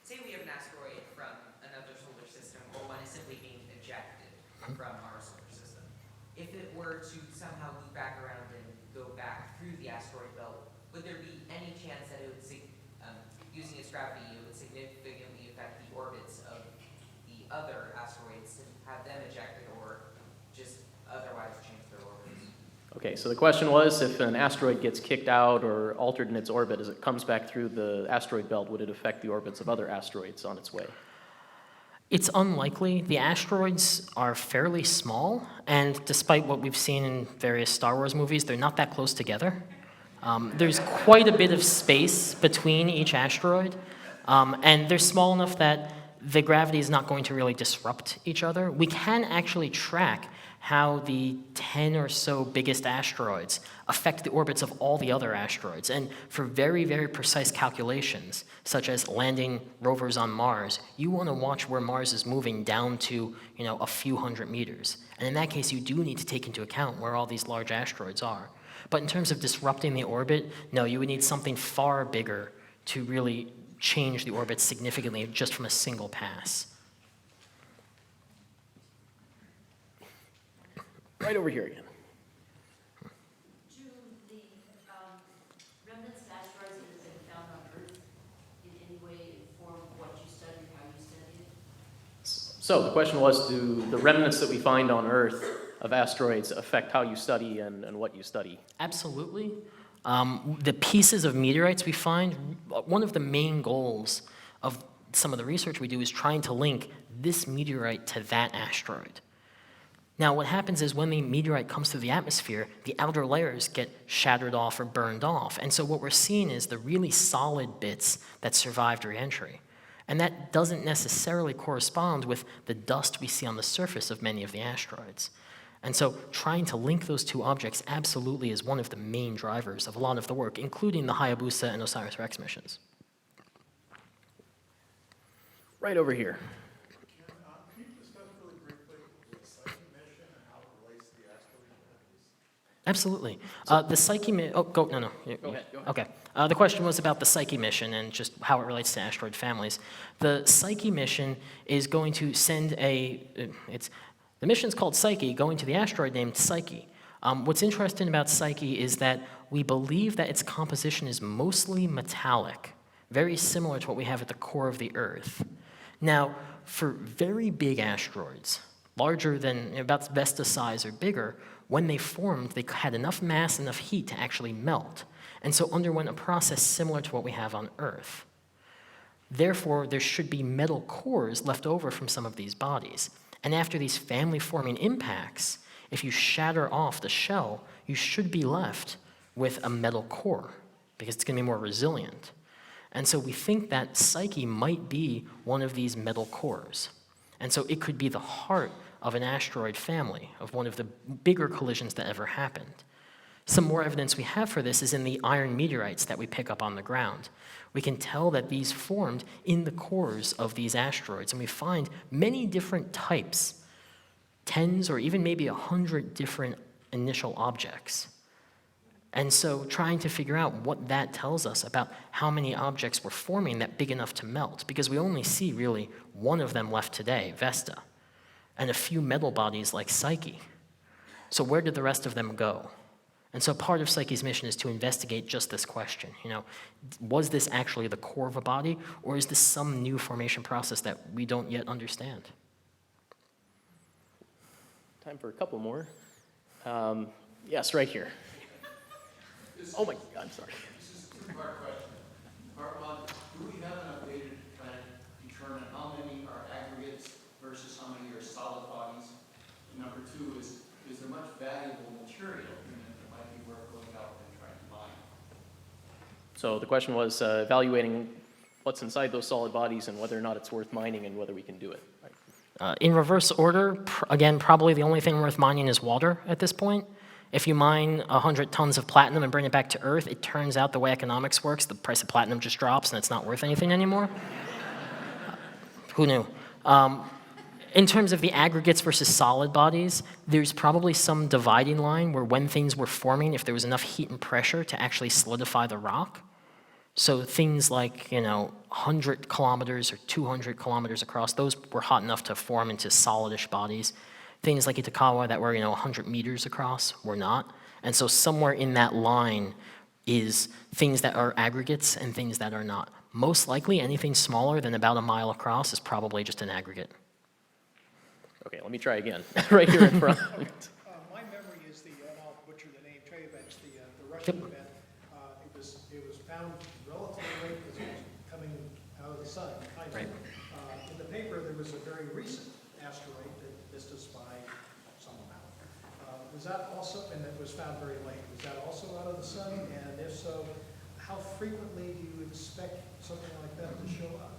say we have an asteroid from another solar system, or one is simply being ejected from our solar system. If it were to somehow loop back around and go back through the asteroid belt, would there be any chance that it would, using its gravity, it would significantly affect the orbits of the other asteroids to have them ejected, or just otherwise change their orbits? Okay, so the question was, if an asteroid gets kicked out or altered in its orbit as it comes back through the asteroid belt, would it affect the orbits of other asteroids on its way? It's unlikely. The asteroids are fairly small, and despite what we've seen in various Star Wars movies, they're not that close together. There's quite a bit of space between each asteroid, and they're small enough that the gravity is not going to really disrupt each other. We can actually track how the 10 or so biggest asteroids affect the orbits of all the other asteroids. And for very, very precise calculations, such as landing rovers on Mars, you want to watch where Mars is moving down to, a few hundred meters. And in that case, you do need to take into account where all these large asteroids are. But in terms of disrupting the orbit, no, you would need something far bigger to really change the orbit significantly just from a single pass. Right over here again. Do the remnants of asteroids that have been found on Earth in any way inform what you study, how you study it? So the question was, do the remnants that we find on Earth of asteroids affect how you study and what you study? Absolutely. The pieces of meteorites we find, one of the main goals of some of the research we do is trying to link this meteorite to that asteroid. Now, what happens is when the meteorite comes through the atmosphere, the outer layers get shattered off or burned off. And so what we're seeing is the really solid bits that survived re-entry. And that doesn't necessarily correspond with the dust we see on the surface of many of the asteroids. And so trying to link those two objects absolutely is one of the main drivers of a lot of the work, including the Hayabusa and OSIRIS-REx missions. Right over here. Can you discuss really briefly the Psyche mission and how it relates to the asteroid families? Absolutely. The Psyche mission, no. Go ahead. Okay. The question was about the Psyche mission and just how it relates to asteroid families. The Psyche mission is going to send the mission's called Psyche, going to the asteroid named Psyche. What's interesting about Psyche is that we believe that its composition is mostly metallic, very similar to what we have at the core of the Earth. Now, for very big asteroids, larger than about Vesta size or bigger, when they formed, they had enough mass, enough heat to actually melt, and so underwent a process similar to what we have on Earth. Therefore, there should be metal cores left over from some of these bodies. And after these family-forming impacts, if you shatter off the shell, you should be left with a metal core, because it's going to be more resilient. And so we think that Psyche might be one of these metal cores. And so it could be the heart of an asteroid family, of one of the bigger collisions that ever happened. Some more evidence we have for this is in the iron meteorites that we pick up on the ground. We can tell that these formed in the cores of these asteroids, and we find many different types, tens or even maybe 100 different initial objects. And so trying to figure out what that tells us about how many objects were forming that big enough to melt, because we only see really one of them left today, Vesta, and a few metal bodies like Psyche. So where did the rest of them go? And so part of Psyche's mission is to investigate just this question. Was this actually the core of a body, or is this some new formation process that we don't yet understand? Time for a couple more. Yes, right here. Oh my God, sorry. This is a two-part question. Part one, do we have enough data to try to determine how many are aggregates versus how many are solid bodies? And number two is there much valuable material in it that might be worth going out and trying to mine? So the question was evaluating what's inside those solid bodies and whether or not it's worth mining and whether we can do it. In reverse order, again, probably the only thing worth mining is water at this point. If you mine 100 tons of platinum and bring it back to Earth, it turns out the way economics works, the price of platinum just drops and it's not worth anything anymore. Who knew? In terms of the aggregates versus solid bodies, there's probably some dividing line where when things were forming, if there was enough heat and pressure to actually solidify the rock. So things like, 100 kilometers or 200 kilometers across, those were hot enough to form into solidish bodies. Things like Itokawa that were, 100 meters across were not. And so somewhere in that line is things that are aggregates and things that are not. Most likely anything smaller than about a mile across is probably just an aggregate. Okay, let me try again, right here in front. My memory is and I'll butcher the name, Chelyabinsk, the Russian event. It was found relatively late because it was coming out of the sun, kind of. Right. In the paper, there was a very recent asteroid that missed us by some amount. Was that also, and it was found very late, was that also out of the sun? And if so, how frequently do you expect something like that to show up?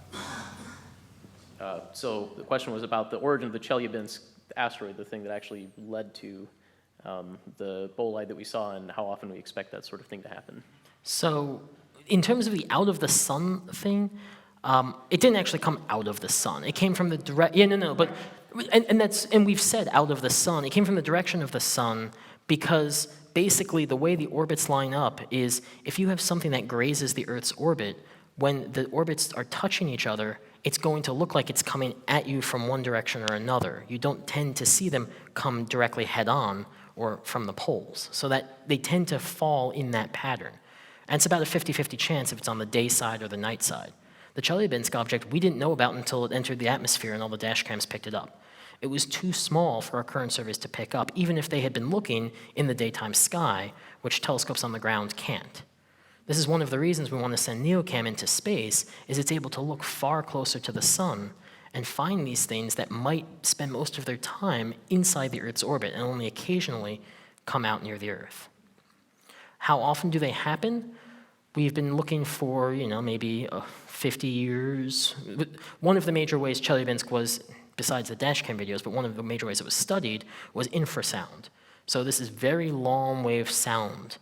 So the question was about the origin of the Chelyabinsk asteroid, the thing that actually led to the bolide that we saw, and how often we expect that sort of thing to happen. So in terms of the out of the sun thing, it didn't actually come out of the sun. It came from the direct, and we've said out of the sun. It came from the direction of the sun because basically the way the orbits line up is if you have something that grazes the Earth's orbit, when the orbits are touching each other, it's going to look like it's coming at you from one direction or another. You don't tend to see them come directly head on or from the poles, so that they tend to fall in that pattern. And it's about a 50-50 chance if it's on the day side or the night side. The Chelyabinsk object we didn't know about until it entered the atmosphere and all the dash cams picked it up. It was too small for our current surveys to pick up, even if they had been looking in the daytime sky, which telescopes on the ground can't. This is one of the reasons we want to send NEOCAM into space, is it's able to look far closer to the sun and find these things that might spend most of their time inside the Earth's orbit and only occasionally come out near the Earth. How often do they happen? We've been looking for, maybe 50 years. One of the major ways Chelyabinsk was, besides the dashcam videos, but one of the major ways it was studied was infrasound. So this is very long wave sound.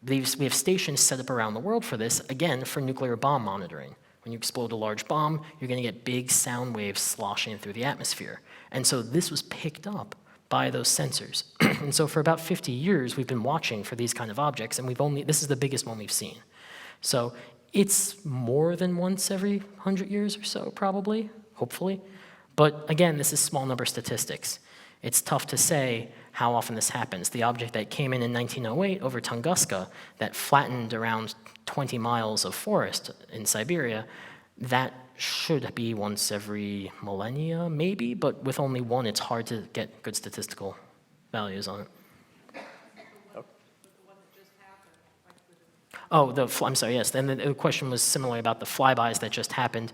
We have stations set up around the world for this, again, for nuclear bomb monitoring. When you explode a large bomb, you're going to get big sound waves sloshing through the atmosphere. And so this was picked up by those sensors. And so for about 50 years, we've been watching for these kind of objects, and this is the biggest one we've seen. So it's more than once every 100 years or so, probably, hopefully. But again, this is small number statistics. It's tough to say how often this happens. The object that came in 1908 over Tunguska that flattened around 20 miles of forest in Siberia, that should be once every millennia, maybe, but with only one, it's hard to get good statistical values on it. Oh, I'm sorry, yes, and the question was similar about the flybys that just happened.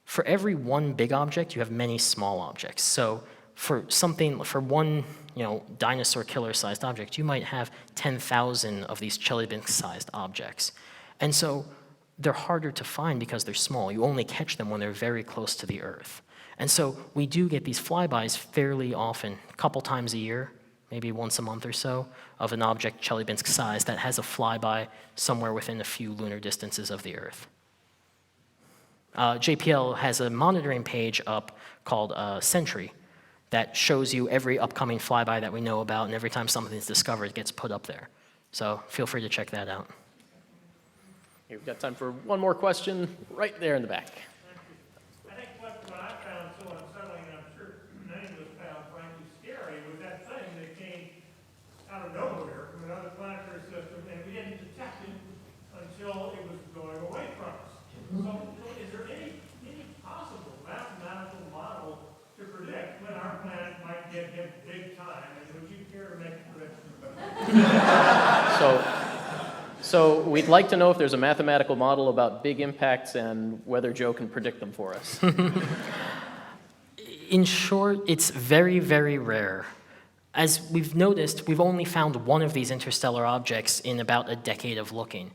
For every one big object, you have many small objects. So for one, dinosaur killer-sized object, you might have 10,000 of these Chelyabinsk-sized objects. And so they're harder to find because they're small. You only catch them when they're very close to the Earth. And so we do get these flybys fairly often, a couple times a year, maybe once a month or so, of an object Chelyabinsk size that has a flyby somewhere within a few lunar distances of the Earth. JPL has a monitoring page up called Sentry that shows you every upcoming flyby that we know about, and every time something's discovered, it gets put up there. So feel free to check that out. Okay, we've got time for one more question right there in the back. I think what I found so unsettling, and I'm sure many of us found frankly scary, was that thing that came out of nowhere from another planetary system, and we didn't detect it until it was going away from us. So is there any possible mathematical model to predict when our planet might get hit big time, and would you care to make a prediction? So we'd like to know if there's a mathematical model about big impacts and whether Joe can predict them for us. In short, it's very, very rare. As we've noticed, we've only found one of these interstellar objects in about a decade of looking.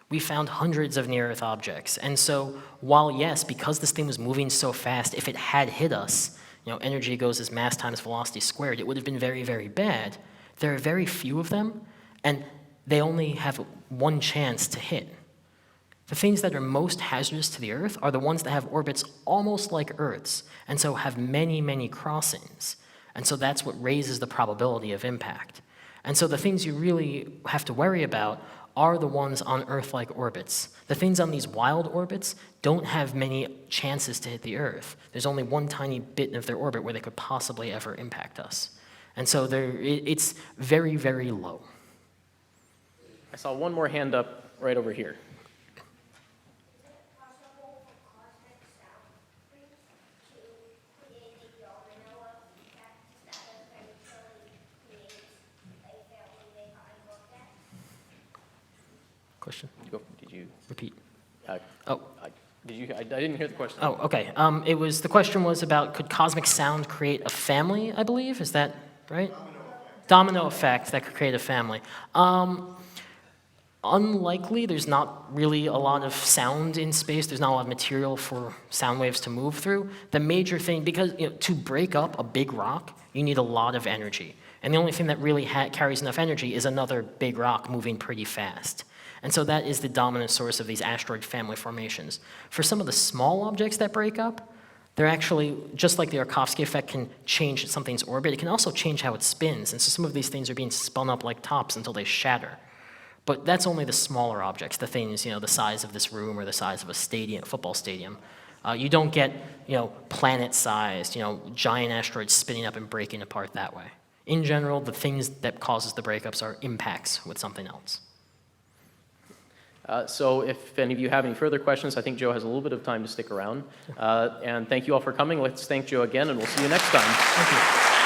We found hundreds of near-Earth objects. And so while, yes, because this thing was moving so fast, if it had hit us, energy goes as mass times velocity squared, it would have been very, very bad. There are very few of them, and they only have one chance to hit. The things that are most hazardous to the Earth are the ones that have orbits almost like Earth's, and so have many, many crossings. And so that's what raises the probability of impact. And so the things you really have to worry about are the ones on Earth-like orbits. The things on these wild orbits don't have many chances to hit the Earth. There's only one tiny bit of their orbit where they could possibly ever impact us. And so it's very, very low. I saw one more hand up right over here. Question? Did you Repeat. oh, I didn't hear the question. Oh, okay. The question was about, could cosmic sound create a family, I believe? Is that right? Domino effect that could create a family. Unlikely. There's not really a lot of sound in space. There's not a lot of material for sound waves to move through. The major thing, because to break up a big rock, you need a lot of energy. And the only thing that really carries enough energy is another big rock moving pretty fast. And so that is the dominant source of these asteroid family formations. For some of the small objects that break up, they're actually, just like the Yarkovsky effect can change something's orbit, it can also change how it spins. And so some of these things are being spun up like tops until they shatter. But that's only the smaller objects, the things, the size of this room or the size of a stadium, football stadium. You don't get, planet-sized, giant asteroids spinning up and breaking apart that way. In general, the things that causes the breakups are impacts with something else. So if any of you have any further questions, I think Joe has a little bit of time to stick around. And thank you all for coming. Let's thank Joe again, and we'll see you next time. Thank you.